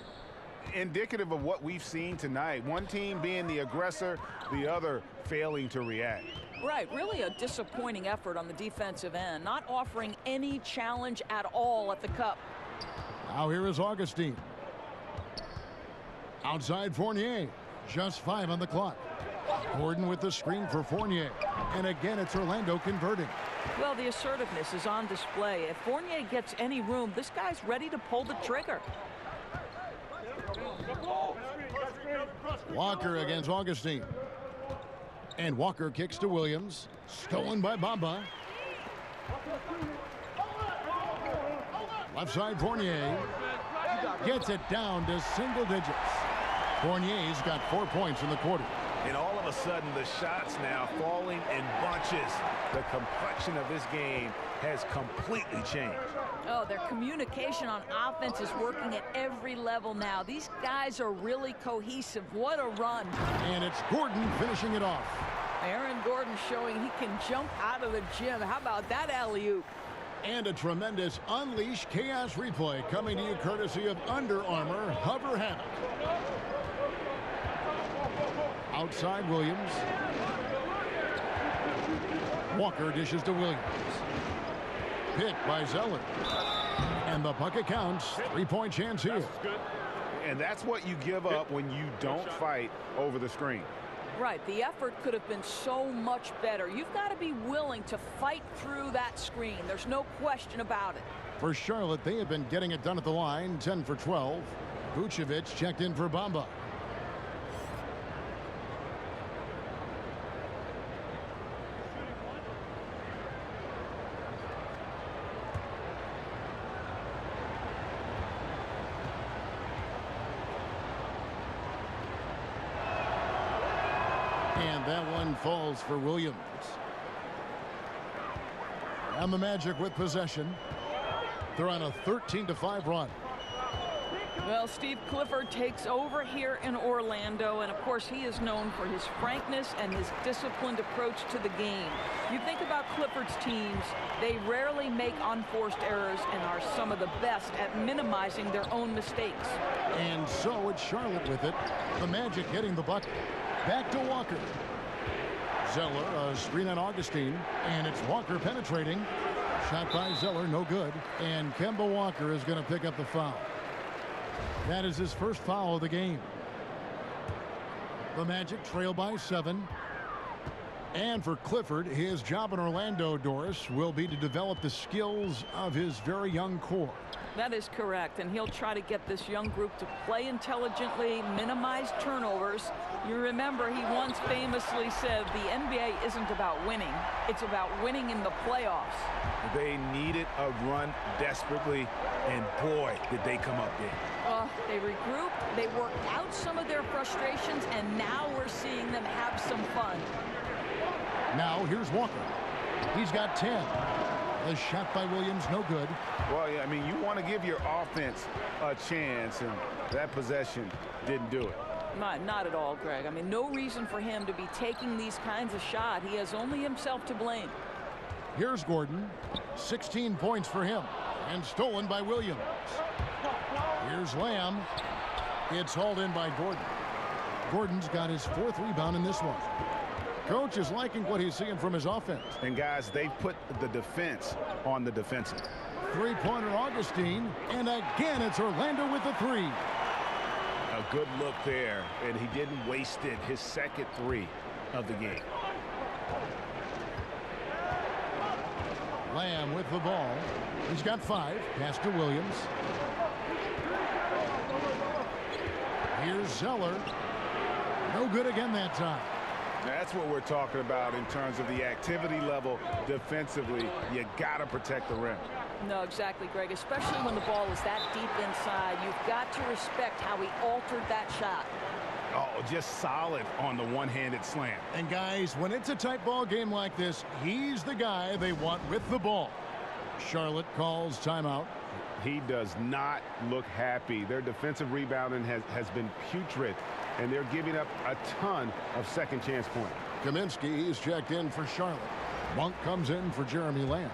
Indicative of what we've seen tonight. One team being the aggressor, the other failing to react. Right, really a disappointing effort on the defensive end, not offering any challenge at all at the cup. Now here is Augustine. Outside Fournier, just 5 on the clock. Gordon with the screen for Fournier. And again, it's Orlando converting. Well, the assertiveness is on display. If Fournier gets any room, this guy's ready to pull the trigger. Walker against Augustine. And Walker kicks to Williams. Stolen by Bamba. Left side Fournier. Gets it down to single digits. Fournier's got 4 points in the quarter. And all of a sudden, the shots now falling in bunches. The complexion of this game has completely changed. Oh, their communication on offense is working at every level now. These guys are really cohesive. What a run. And it's Gordon finishing it off. Aaron Gordon showing he can jump out of the gym. How about that alley-oop? And a tremendous Unleash Chaos replay coming to you courtesy of Under Armour Hover Hammock. Outside Williams. Walker dishes to Williams. Picked by Zeller. And the bucket counts. 3-point chance here. And that's what you give up when you don't fight over the screen. Right, the effort could have been so much better. You've got to be willing to fight through that screen. There's no question about it. For Charlotte, they have been getting it done at the line, 10 for 12. Vucevic checked in for Bamba. And that one falls for Williams. And the Magic with possession. They're on a 13-5 run. Well, Steve Clifford takes over here in Orlando, and of course he is known for his frankness and his disciplined approach to the game. You think about Clifford's teams, they rarely make unforced errors and are some of the best at minimizing their own mistakes. And so it's Charlotte with it. The Magic getting the bucket. Back to Walker. Zeller, a screen on Augustine, and it's Walker penetrating. Shot by Zeller, no good. And Kemba Walker is going to pick up the foul. That is his first foul of the game. The Magic trail by 7. And for Clifford, his job in Orlando, Doris, will be to develop the skills of his very young core. That is correct, and he'll try to get this young group to play intelligently, minimize turnovers. You remember he once famously said the NBA isn't about winning, it's about winning in the playoffs. They needed a run desperately, and boy, did they come up big. They regrouped, they worked out some of their frustrations, and now we're seeing them have some fun. Now here's Walker. He's got 10. The shot by Williams, no good. Well, yeah, I mean, you want to give your offense a chance, and that possession didn't do it. Not at all, Greg. I mean, no reason for him to be taking these kinds of shots. He has only himself to blame. Here's Gordon. 16 points for him. And stolen by Williams. Here's Lamb. It's hauled in by Gordon. Gordon's got his 4th rebound in this one. Coach is liking what he's seeing from his offense. And guys, they've put the defense on the defensive. 3-pointer Augustine. And again, it's Orlando with the 3. A good look there, and he didn't waste it. His second 3 of the game. Lamb with the ball. He's got 5. Pass to Williams. Here's Zeller. No good again that time. That's what we're talking about in terms of the activity level defensively. You got to protect the rim. No, exactly, Greg. Especially when the ball is that deep inside. You've got to respect how he altered that shot. Oh, just solid on the one-handed slam. And guys, when it's a tight ball game like this, he's the guy they want with the ball. Charlotte calls timeout. He does not look happy. Their defensive rebounding has been putrid, and they're giving up a ton of second chance points. Kaminsky, he's checked in for Charlotte. Monk comes in for Jeremy Lamb.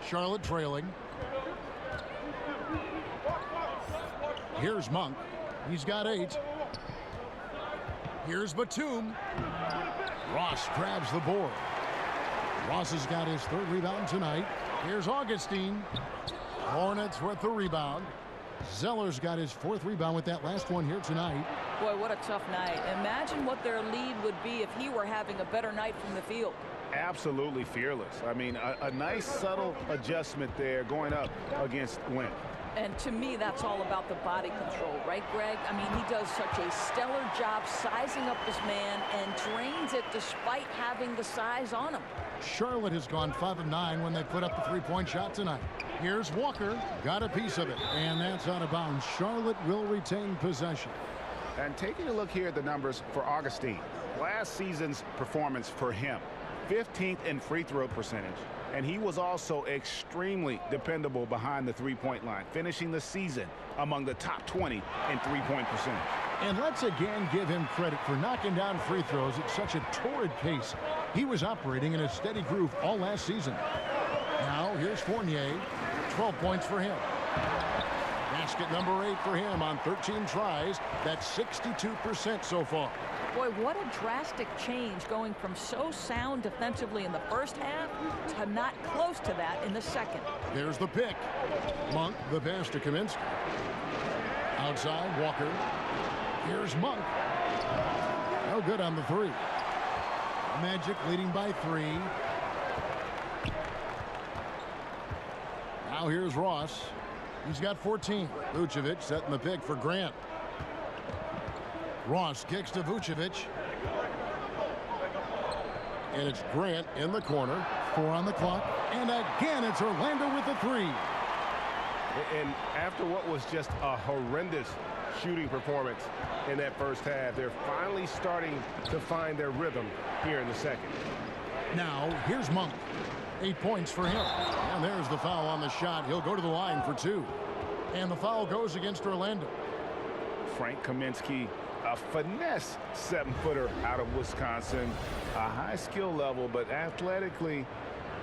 Charlotte trailing. Here's Monk. He's got 8. Here's Batum. Ross grabs the board. Ross has got his 3rd rebound tonight. Here's Augustine. Hornets with the rebound. Zeller's got his 4th rebound with that last one here tonight. Boy, what a tough night. Imagine what their lead would be if he were having a better night from the field. Absolutely fearless. I mean, a nice subtle adjustment there going up against Lynn. And to me, that's all about the body control, right, Greg? I mean, he does such a stellar job sizing up his man and drains it despite having the size on him. Charlotte has gone 5 of 9 when they put up the 3-point shot tonight. Here's Walker. Got a piece of it. And that's out of bounds. Charlotte will retain possession. And taking a look here at the numbers for Augustine. Last season's performance for him. 15th in free throw percentage. And he was also extremely dependable behind the 3-point line, finishing the season among the top 20 in 3-point percentage. And let's again give him credit for knocking down free throws at such a torrid pace. He was operating in a steady groove all last season. Now here's Fournier. 12 points for him. Basket number 8 for him on 13 tries. That's 62% so far. Boy, what a drastic change going from so sound defensively in the first half to not close to that in the second. There's the pick. Monk, the pass to Kaminsky. Outside, Walker. Here's Monk. No good on the 3. Magic leading by 3. Now here's Ross. He's got 14. Vucevic setting the pick for Grant. Ross kicks to Vucevic. And it's Grant in the corner. 4 on the clock. And again, it's Orlando with the 3. And after what was just a horrendous shooting performance in that first half, they're finally starting to find their rhythm here in the second. Now, here's Monk. 8 points for him. And there's the foul on the shot. He'll go to the line for 2. And the foul goes against Orlando. Frank Kaminsky, a finesse 7-footer out of Wisconsin. A high skill level, but athletically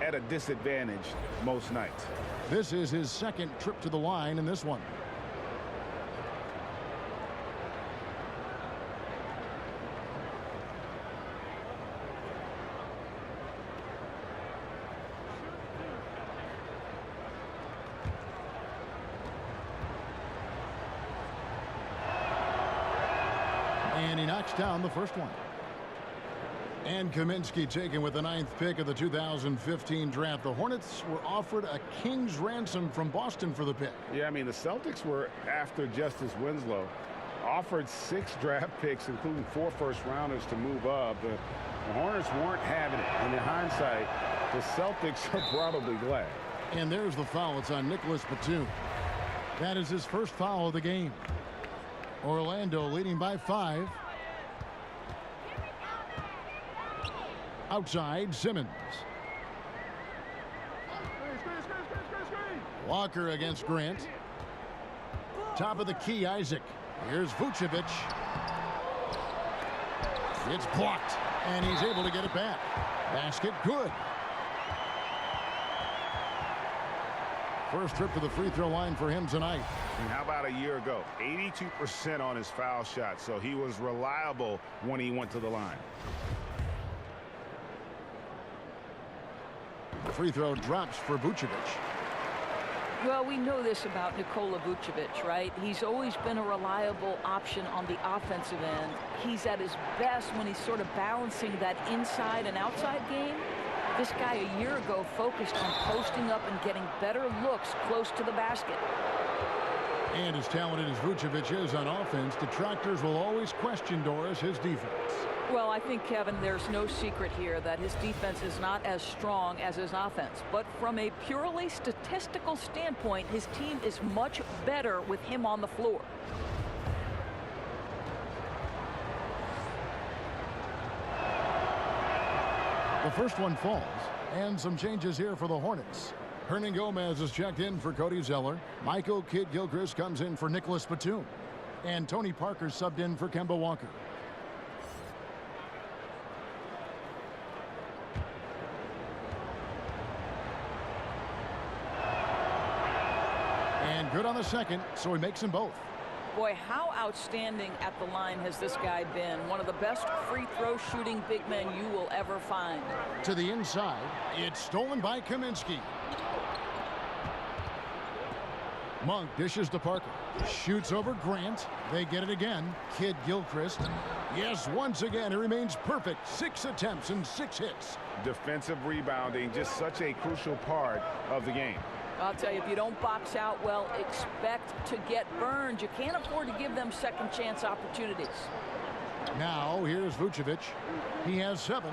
at a disadvantage most nights. This is his 2nd trip to the line in this one. And he knocks down the first one. And Kaminsky taken with the 9th pick of the 2015 draft. The Hornets were offered a king's ransom from Boston for the pick. Yeah, I mean, the Celtics were after Justice Winslow. Offered 6 draft picks, including 4 first-rounders to move up. The Hornets weren't having it. And in hindsight, the Celtics are probably glad. And there's the foul. It's on Nicholas Batum. That is his first foul of the game. Orlando leading by 5. Outside, Simmons. Walker against Grant. Top of the key, Isaac. Here's Vucevic. It's blocked, and he's able to get it back. Basket good. First trip to the free throw line for him tonight. And how about a year ago? 82% on his foul shot, so he was reliable when he went to the line. Free throw drops for Vucevic. Well, we know this about Nikola Vucevic, right? He's always been a reliable option on the offensive end. He's at his best when he's sort of balancing that inside and outside game. This guy a year ago focused on posting up and getting better looks close to the basket. And as talented as Vucevic is on offense, detractors will always question Doris his defense. Well, I think, Kevin, there's no secret here that his defense is not as strong as his offense. But from a purely statistical standpoint, his team is much better with him on the floor. The first one falls, and some changes here for the Hornets. Hernan Gomez is checked in for Cody Zeller. Michael Kidd-Gilchrist comes in for Nicholas Batum. And Tony Parker subbed in for Kemba Walker. And good on the second, so he makes them both. Boy, how outstanding at the line has this guy been. One of the best free throw shooting big men you will ever find. To the inside, it's stolen by Kaminsky. Monk dishes to Parker. Shoots over Grant. They get it again. Kidd-Gilchrist. Yes, once again, he remains perfect. 6 attempts and 6 hits. Defensive rebounding, just such a crucial part of the game. I'll tell you, if you don't box out well, expect to get burned. You can't afford to give them second chance opportunities. Now, here's Vucevic. He has 7.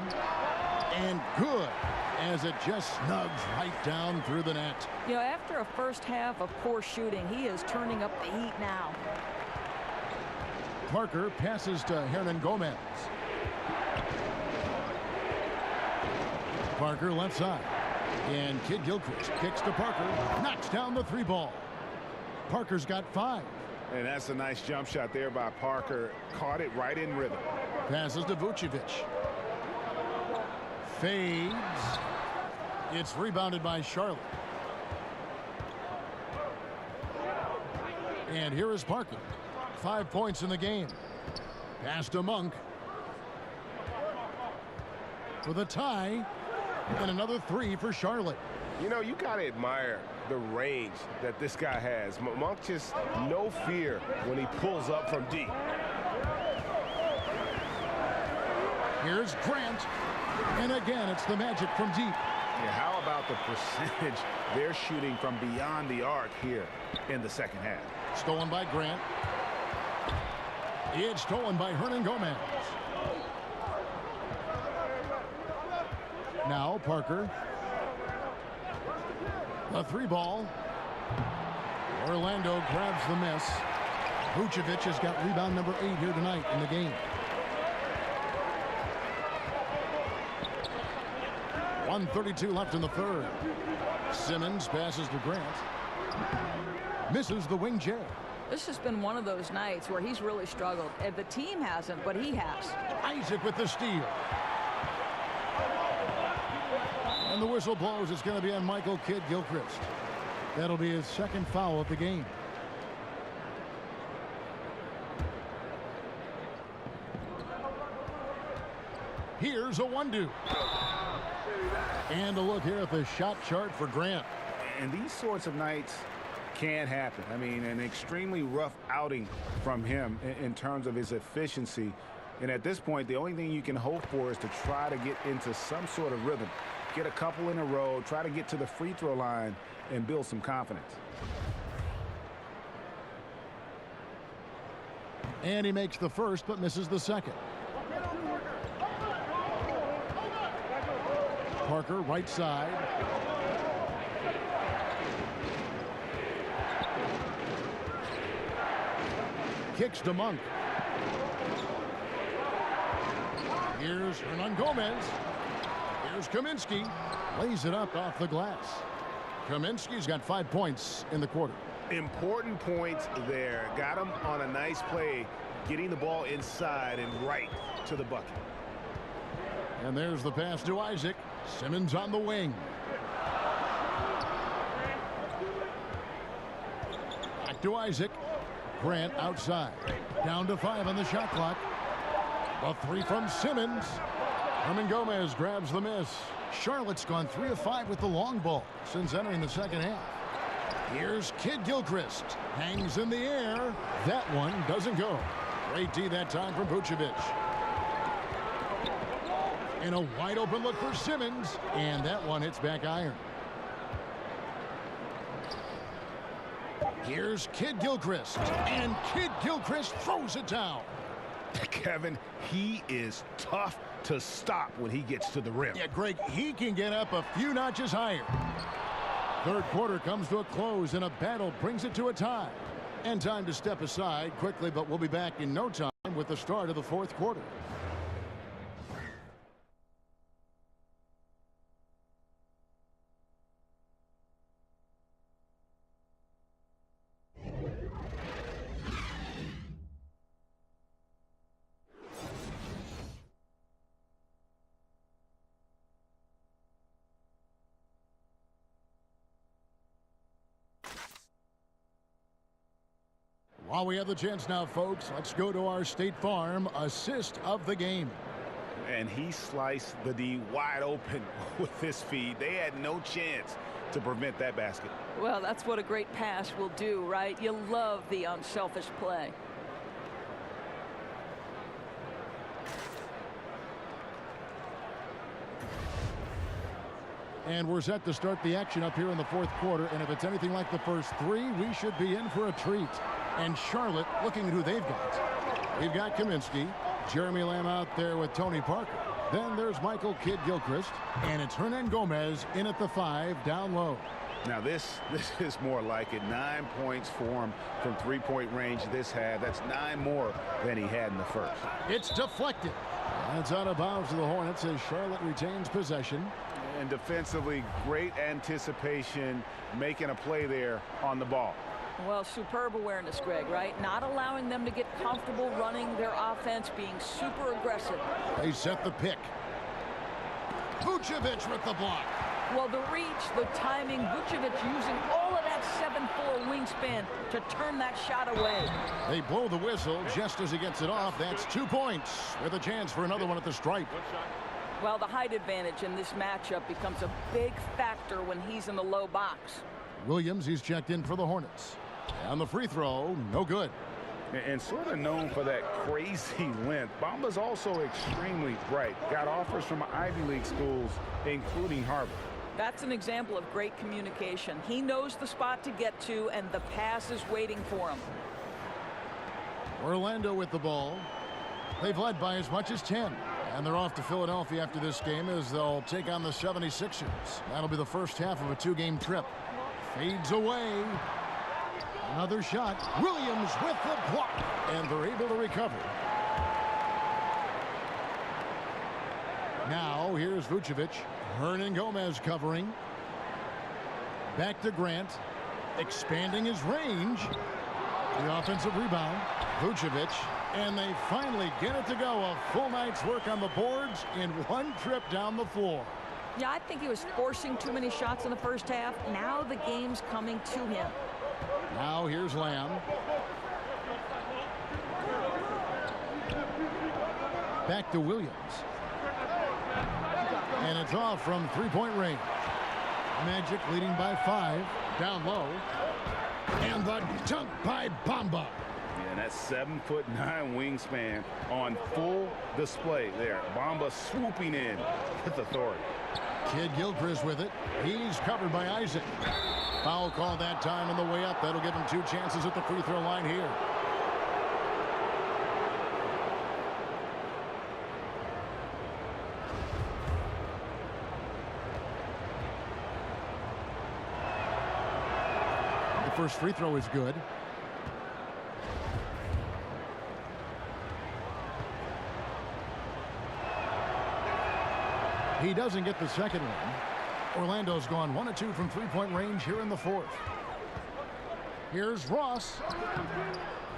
And good, as it just snugs right down through the net. You know, after a first half of poor shooting, he is turning up the heat now. Parker passes to Hernan Gomez. Parker left side. And Kidd-Gilchrist kicks to Parker, knocks down the 3 ball. Parker's got 5. And that's a nice jump shot there by Parker. Caught it right in rhythm. Passes to Vucevic. Fades. It's rebounded by Charlotte. And here is Parker. 5 points in the game. Pass to Monk. With a tie. And another 3 for Charlotte. You know, you got to admire the range that this guy has. Monk just no fear when he pulls up from deep. Here's Grant. And again, it's the Magic from deep. Yeah, how about the percentage they're shooting from beyond the arc here in the second half? Stolen by Grant. It's stolen by Hernan Gomez. Now Parker. The 3 ball. Orlando grabs the miss. Vucevic has got rebound number 8 here tonight in the game. 1:32 left in the third. Simmons passes to Grant. Misses the wing J. This has been one of those nights where he's really struggled. And the team hasn't, but he has. Isaac with the steal. And the whistle blows. It's going to be on Michael Kidd-Gilchrist. That'll be his 2nd foul of the game. Here's a 1-2. And a look here at the shot chart for Grant. And these sorts of nights can happen. I mean, an extremely rough outing from him in terms of his efficiency. And at this point, the only thing you can hope for is to try to get into some sort of rhythm. Get a couple in a row, try to get to the free throw line and build some confidence. And he makes the first but misses the second. Parker right side. Kicks to Monk. Here's Hernan Gomez. Here's Kaminsky. Lays it up off the glass. Kaminsky's got 5 points in the quarter. Important points there. Got him on a nice play, getting the ball inside and right to the bucket. And there's the pass to Isaac. Simmons on the wing. Back to Isaac. Grant outside. Down to 5 on the shot clock. A 3 from Simmons. Hernan Gomez grabs the miss. Charlotte's gone 3 of 5 with the long ball since entering the second half. Here's Kidd-Gilchrist. Hangs in the air. That one doesn't go. Great D that time from Vucevic. And a wide open look for Simmons. And that one hits back iron. Here's Kidd-Gilchrist. And Kidd-Gilchrist throws it down. Kevin, he is tough to stop when he gets to the rim. Yeah, Greg, he can get up a few notches higher. Third quarter comes to a close, and a battle brings it to a tie. And time to step aside quickly, but we'll be back in no time with the start of the fourth quarter. While we have the chance now, folks, let's go to our State Farm assist of the game. And he sliced the D wide open with his feed. They had no chance to prevent that basket. Well, that's what a great pass will do, right? You love the unselfish play. And we're set to start the action up here in the fourth quarter. And if it's anything like the first three, we should be in for a treat. And Charlotte looking at who they've got. We've got Kaminsky, Jeremy Lamb out there with Tony Parker. Then there's Michael Kidd-Gilchrist. And it's Hernan Gomez in at the 5 down low. Now this is more like it. 9 points for him from three-point range this half. That's 9 more than he had in the first. It's deflected. That's out of bounds to the Hornets as Charlotte retains possession. And defensively, great anticipation, making a play there on the ball. Well, superb awareness, Greg, right? Not allowing them to get comfortable running their offense, being super aggressive. They set the pick. Vucevic with the block. Well, the reach, the timing, Vucevic using all of that 7'4" wingspan to turn that shot away. They blow the whistle just as he gets it off. That's 2 points with a chance for another one at the stripe. Well, the height advantage in this matchup becomes a big factor when he's in the low box. Williams, he's checked in for the Hornets. And the free throw, no good. And sort of known for that crazy length, Bamba's also extremely bright. Got offers from Ivy League schools, including Harvard. That's an example of great communication. He knows the spot to get to, and the pass is waiting for him. Orlando with the ball. They've led by as much as 10. And they're off to Philadelphia after this game as they'll take on the 76ers. That'll be the first half of a 2-game trip. Fades away. Another shot. Williams with the block. And they're able to recover. Now here's Vucevic. Hernan Gomez covering. Back to Grant. Expanding his range. The offensive rebound. Vucevic. And they finally get it to go. A full night's work on the boards in one trip down the floor. Yeah, I think he was forcing too many shots in the first half. Now the game's coming to him. Now here's Lamb. Back to Williams. And it's off from three-point range. Magic leading by 5. Down low. And the dunk by Bamba. And that 7'9" wingspan on full display there. Bamba swooping in with authority. Kidd-Gilchrist with it. He's covered by Isaac. Foul call that time on the way up. That'll give him 2 chances at the free throw line here. The first free throw is good. He doesn't get the second one. Orlando's gone 1 of 2 from three-point range here in the fourth. Here's Ross.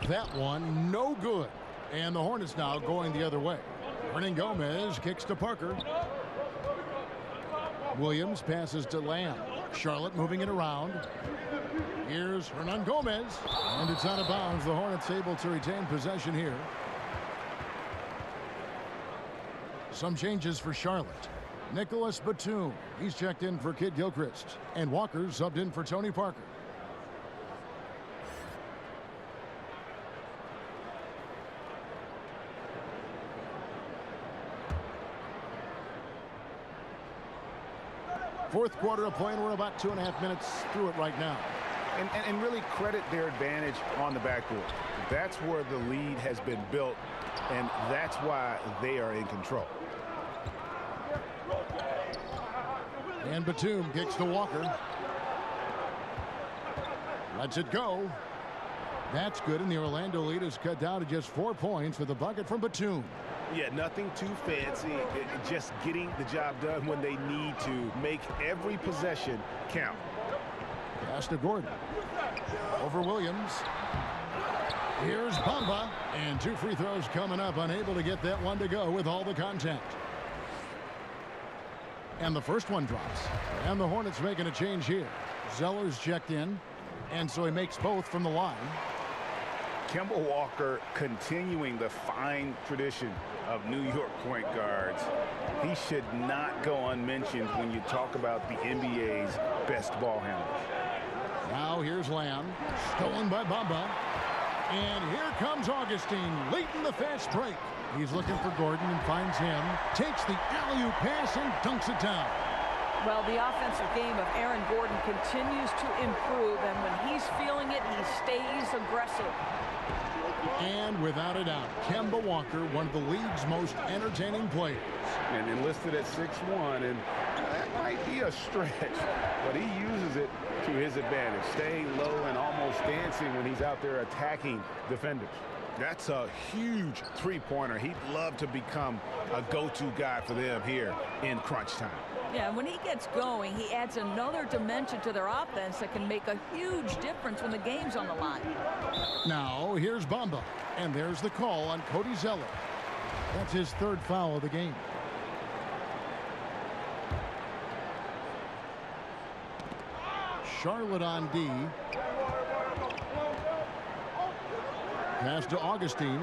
That one no good. And the Hornets now going the other way. Hernan Gomez kicks to Parker. Williams passes to Lamb. Charlotte moving it around. Here's Hernan Gomez. And it's out of bounds. The Hornets able to retain possession here. Some changes for Charlotte. Nicholas Batum, he's checked in for Kidd-Gilchrist. And Walker subbed in for Tony Parker. Fourth quarter of play, and we're about 2.5 minutes through it right now. And really credit their advantage on the backboard. That's where the lead has been built, and that's why they are in control. And Batum kicks to Walker. Lets it go. That's good, and the Orlando lead is cut down to just 4 points with a bucket from Batum. Yeah, nothing too fancy. Just getting the job done when they need to. Make every possession count. Pass to Gordon. Over Williams. Here's Bamba. And 2 free throws coming up. Unable to get that one to go with all the contact. And the first one drops. And the Hornets making a change here. Zeller's checked in. And so he makes both from the line. Kemba Walker continuing the fine tradition of New York point guards. He should not go unmentioned when you talk about the NBA's best ball handlers. Now here's Lamb, stolen by Bamba. And here comes Augustine late in the fast break. He's looking for Gordon and finds him. Takes the alley-oop pass and dunks it down. Well, the offensive game of Aaron Gordon continues to improve, and when he's feeling it, he stays aggressive. And without a doubt, Kemba Walker, one of the league's most entertaining players. And enlisted at 6'1", and that might be a stretch, but he uses it to his advantage, staying low and almost dancing when he's out there attacking defenders. That's a huge three-pointer. He'd love to become a go-to guy for them here in crunch time. Yeah, when he gets going, he adds another dimension to their offense that can make a huge difference when the game's on the line. Now, here's Bamba, and there's the call on Cody Zeller. That's his third foul of the game. Charlotte on D. Pass to Augustine.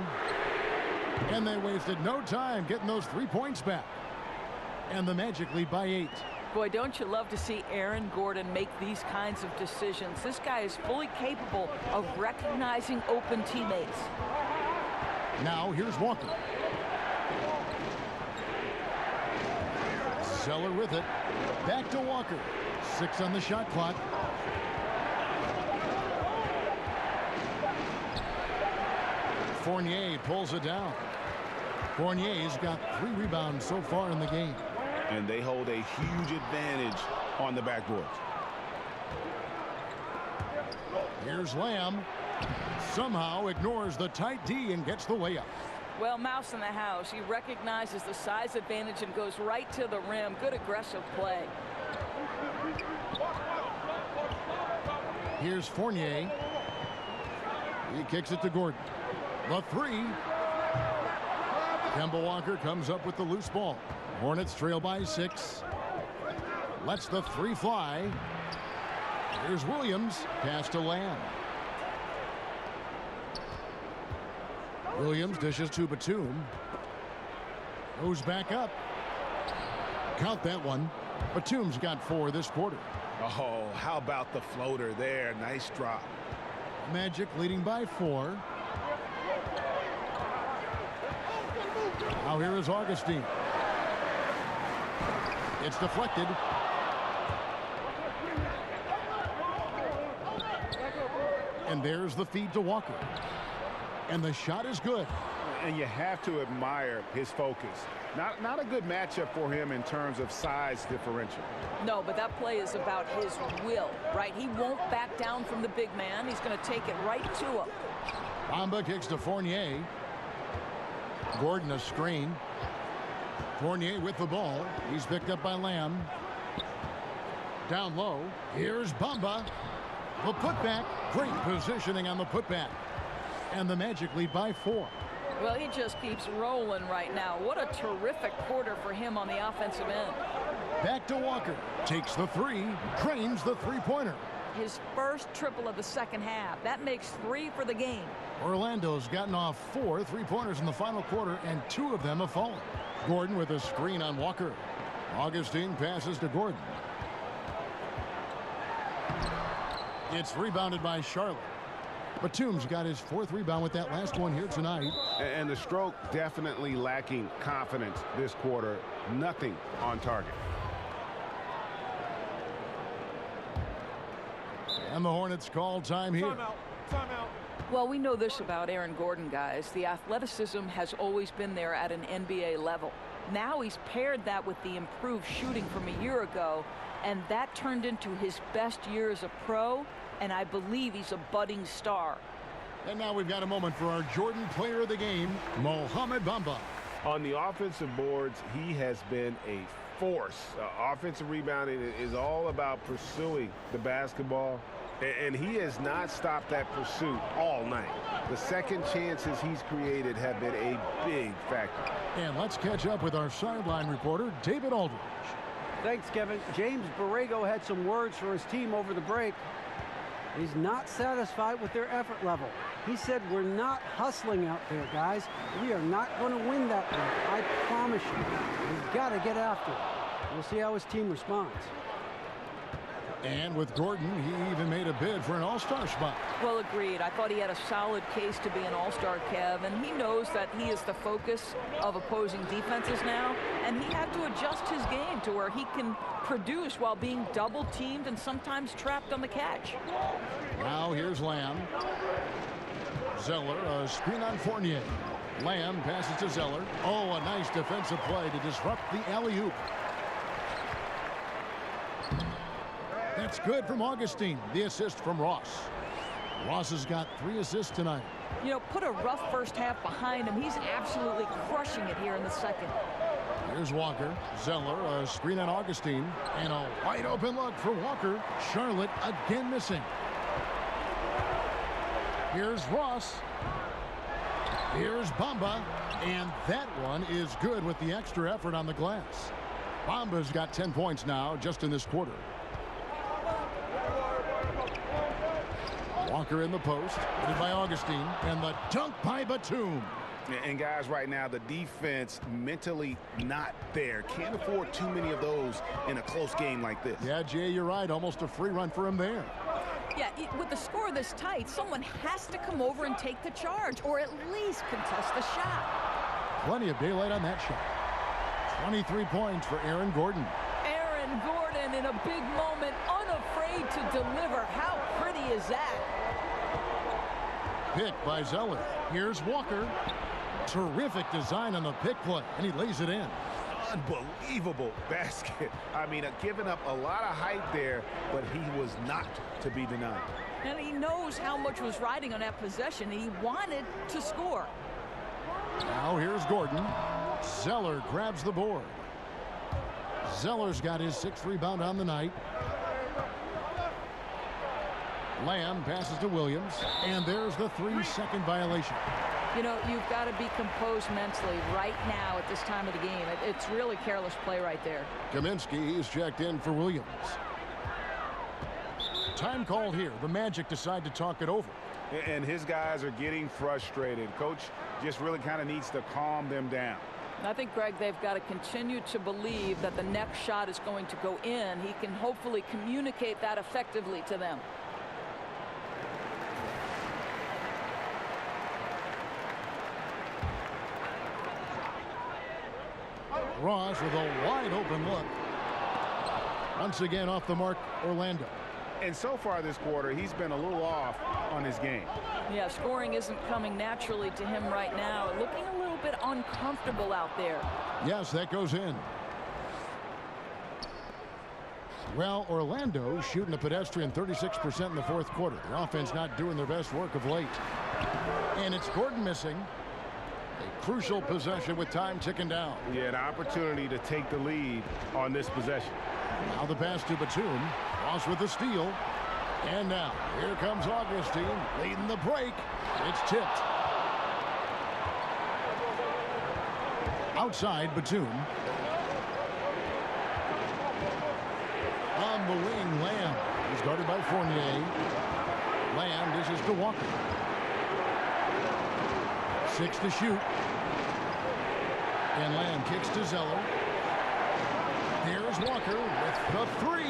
And they wasted no time getting those 3 points back. And the Magic lead by 8. Boy, don't you love to see Aaron Gordon make these kinds of decisions. This guy is fully capable of recognizing open teammates. Now here's Walker. Zeller with it. Back to Walker. 6 on the shot clock. Fournier pulls it down. Fournier's got 3 rebounds so far in the game. And they hold a huge advantage on the backboards. Here's Lamb. Somehow ignores the tight D and gets the layup. Well, Mouse in the house. He recognizes the size advantage and goes right to the rim. Good aggressive play. Here's Fournier. He kicks it to Gordon. The 3. Kemba Walker comes up with the loose ball. Hornets trail by 6. Lets the 3 fly. Here's Williams. Pass to Lamb. Williams dishes to Batum. Goes back up. Count that one. Batum's got 4 this quarter. Oh, how about the floater there? Nice drop. Magic leading by 4. Now here is Augustine. It's deflected. And there's the feed to Walker. And the shot is good. And you have to admire his focus. Not a good matchup for him in terms of size differential. No, but that play is about his will, right? He won't back down from the big man. He's going to take it right to him. Bamba kicks to Fournier. Gordon a screen. Fournier with the ball. He's picked up by Lamb. Down low. Here's Bamba. The putback. Great positioning on the putback. And the Magic lead by 4. Well, he just keeps rolling right now. What a terrific quarter for him on the offensive end. Back to Walker. Takes the 3. Drains the 3-pointer. His first triple of the second half. That makes 3 for the game. Orlando's gotten off 4 3-pointers in the final quarter, and 2 of them have fallen. Gordon with a screen on Walker. Augustine passes to Gordon. It's rebounded by Charlotte. Batum's got his 4th rebound with that last one here tonight. And the stroke definitely lacking confidence this quarter. Nothing on target. And the Hornets call time here. Timeout. Timeout. Well, we know this about Aaron Gordon, guys. The athleticism has always been there at an NBA level. Now he's paired that with the improved shooting from a year ago, and that turned into his best year as a pro, and I believe he's a budding star. And now we've got a moment for our Jordan player of the game, Mohamed Bamba. On the offensive boards, he has been a force. Offensive rebounding is all about pursuing the basketball, and he has not stopped that pursuit all night. The second chances he's created have been a big factor. And let's catch up with our sideline reporter, David Aldridge. Thanks, Kevin. James Borrego had some words for his team over the break. He's not satisfied with their effort level. He said, we're not hustling out there, guys. We are not going to win that one. I promise you. We've got to get after it. We'll see how his team responds. And with Gordon, he even made a bid for an all-star spot. Well, agreed. I thought he had a solid case to be an all-star, Kev, and he knows that he is the focus of opposing defenses now, and he had to adjust his game to where he can produce while being double-teamed and sometimes trapped on the catch. Now here's Lamb. Zeller, a screen on Fournier. Lamb passes to Zeller. Oh, a nice defensive play to disrupt the alley-oop. That's good from Augustine. The assist from Ross. Ross has got 3 assists tonight. You know, put a rough first half behind him. He's absolutely crushing it here in the second. Here's Walker. Zeller, a screen on Augustine. And a wide open look for Walker. Charlotte again missing. Here's Ross. Here's Bamba. And that one is good with the extra effort on the glass. Bamba's got 10 points now just in this quarter. Walker in the post, headed by Augustine, and the dunk by Batum. And guys, right now, the defense mentally not there. Can't afford too many of those in a close game like this. Yeah, Jay, you're right. Almost a free run for him there. Yeah, with the score this tight, someone has to come over and take the charge, or at least contest the shot. Plenty of daylight on that shot. 23 points for Aaron Gordon. Aaron Gordon in a big moment, unafraid to deliver. How pretty is that? Pick by Zeller. Here's Walker. Terrific design on the pick play, and he lays it in. Unbelievable basket. I mean, giving up a lot of height there, but he was not to be denied. And he knows how much was riding on that possession. He wanted to score. Now here's Gordon. Zeller grabs the board. Zeller's got his 6th rebound on the night. Lamb passes to Williams, and there's the 3-second violation. You know, you've got to be composed mentally right now at this time of the game. It's really careless play right there. Kaminsky, he's checked in for Williams. Time called here. The Magic decide to talk it over. And his guys are getting frustrated. Coach just really kind of needs to calm them down. I think, Greg, they've got to continue to believe that the next shot is going to go in. He can hopefully communicate that effectively to them. Ross with a wide open look. Once again off the mark, Orlando. And so far this quarter, he's been a little off on his game. Yeah, scoring isn't coming naturally to him right now. Looking a little bit uncomfortable out there. Yes, that goes in. Well, Orlando shooting a pedestrian 36% in the 4th quarter. The offense not doing their best work of late. And it's Gordon missing. A crucial possession with time ticking down. Yeah, an opportunity to take the lead on this possession. Now the pass to Batum. Ross with the steal. And now, here comes Augustine leading the break. It's tipped. Outside, Batum. On the wing, Lamb. He's guarded by Fournier. Lamb dishes to Walker. 6 to shoot. And Lamb kicks to Zeller. Here's Walker with the 3.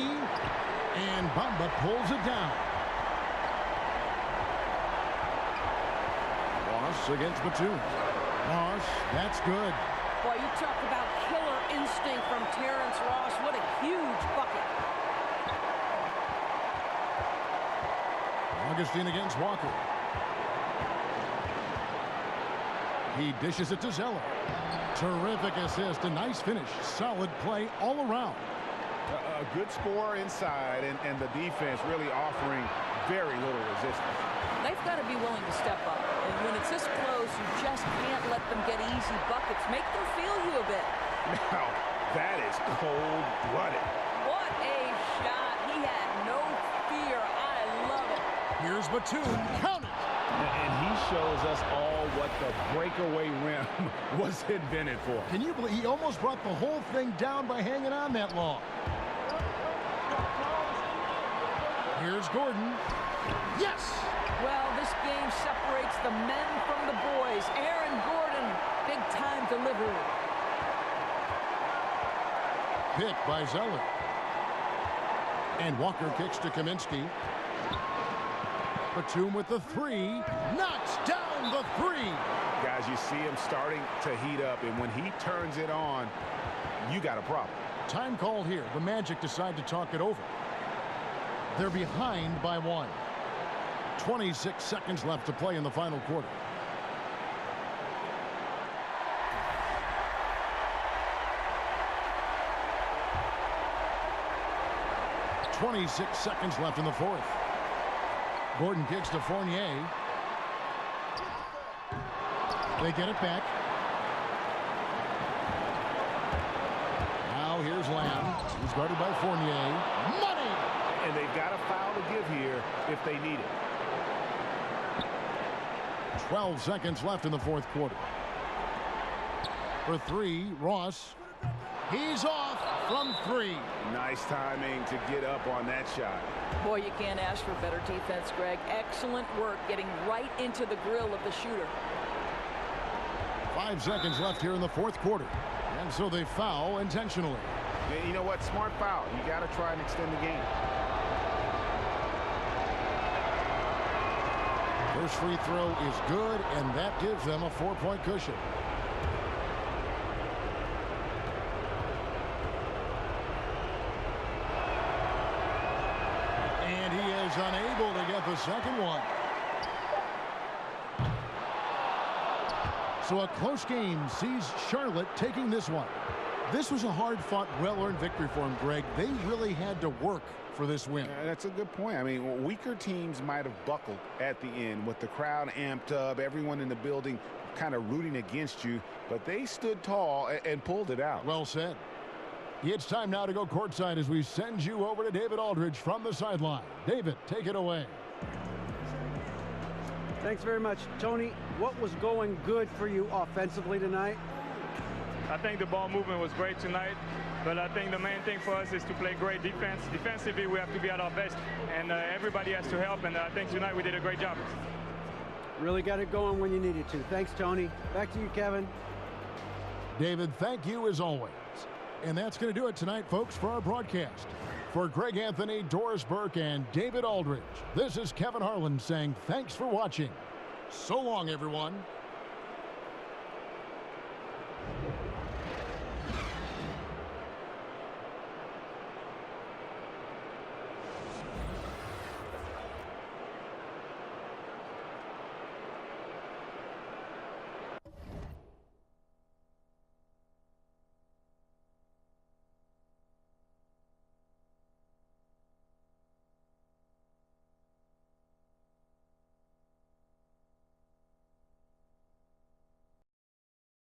And Bamba pulls it down. Ross against Batum. Ross, that's good. Boy, you talk about killer instinct from Terrence Ross. What a huge bucket. Augustine against Walker. He dishes it to Zeller. Terrific assist, a nice finish. Solid play all around. A good score inside, and the defense really offering very little resistance. They've got to be willing to step up. And when it's this close, you just can't let them get easy buckets. Make them feel you a bit. Now, that is cold-blooded. What a shot. He had no fear. I love it. Here's Batum. Count it. And he shows us all what the breakaway rim was invented for. Can you believe he almost brought the whole thing down by hanging on that long? Here's Gordon. Yes! Well, this game separates the men from the boys. Aaron Gordon, big-time delivery. Picked by Zeller. And Walker kicks to Kaminsky. Batum with the three. Knocks down the three. Guys, you see him starting to heat up, and when he turns it on, you got a problem. Time called here. The Magic decide to talk it over. They're behind by 1. 26 seconds left to play in the final quarter. .26 seconds left in the fourth. Gordon kicks to Fournier. They get it back. Now here's Lamb. He's guarded by Fournier. Money! And they've got a foul to give here if they need it. 12 seconds left in the fourth quarter. For three, Ross. He's off from three. Nice timing to get up on that shot. Boy, you can't ask for better defense, Greg. Excellent work getting right into the grill of the shooter. 5 seconds left here in the fourth quarter. And so they foul intentionally. Yeah, you know what? Smart foul. You got to try and extend the game. First free throw is good, and that gives them a 4-point cushion. And he is unable to get the second one. So a close game sees Charlotte taking this one. This was a hard-fought, well-earned victory for him, Greg. They really had to work for this win. That's a good point. I mean, weaker teams might have buckled at the end with the crowd amped up, everyone in the building kind of rooting against you, but they stood tall and pulled it out. Well said. It's time now to go courtside as we send you over to David Aldridge from the sideline. David, take it away. Thanks very much, Tony. What was going good for you offensively tonight? I think the ball movement was great tonight, but I think the main thing for us is to play great defense. Defensively, we have to be at our best, and everybody has to help, and I think tonight we did a great job. Really got it going when you needed to. Thanks, Tony. Back to you, Kevin. David, thank you as always. And that's going to do it tonight, folks, for our broadcast. For Greg Anthony, Doris Burke, and David Aldridge, this is Kevin Harlan saying thanks for watching. So long, everyone.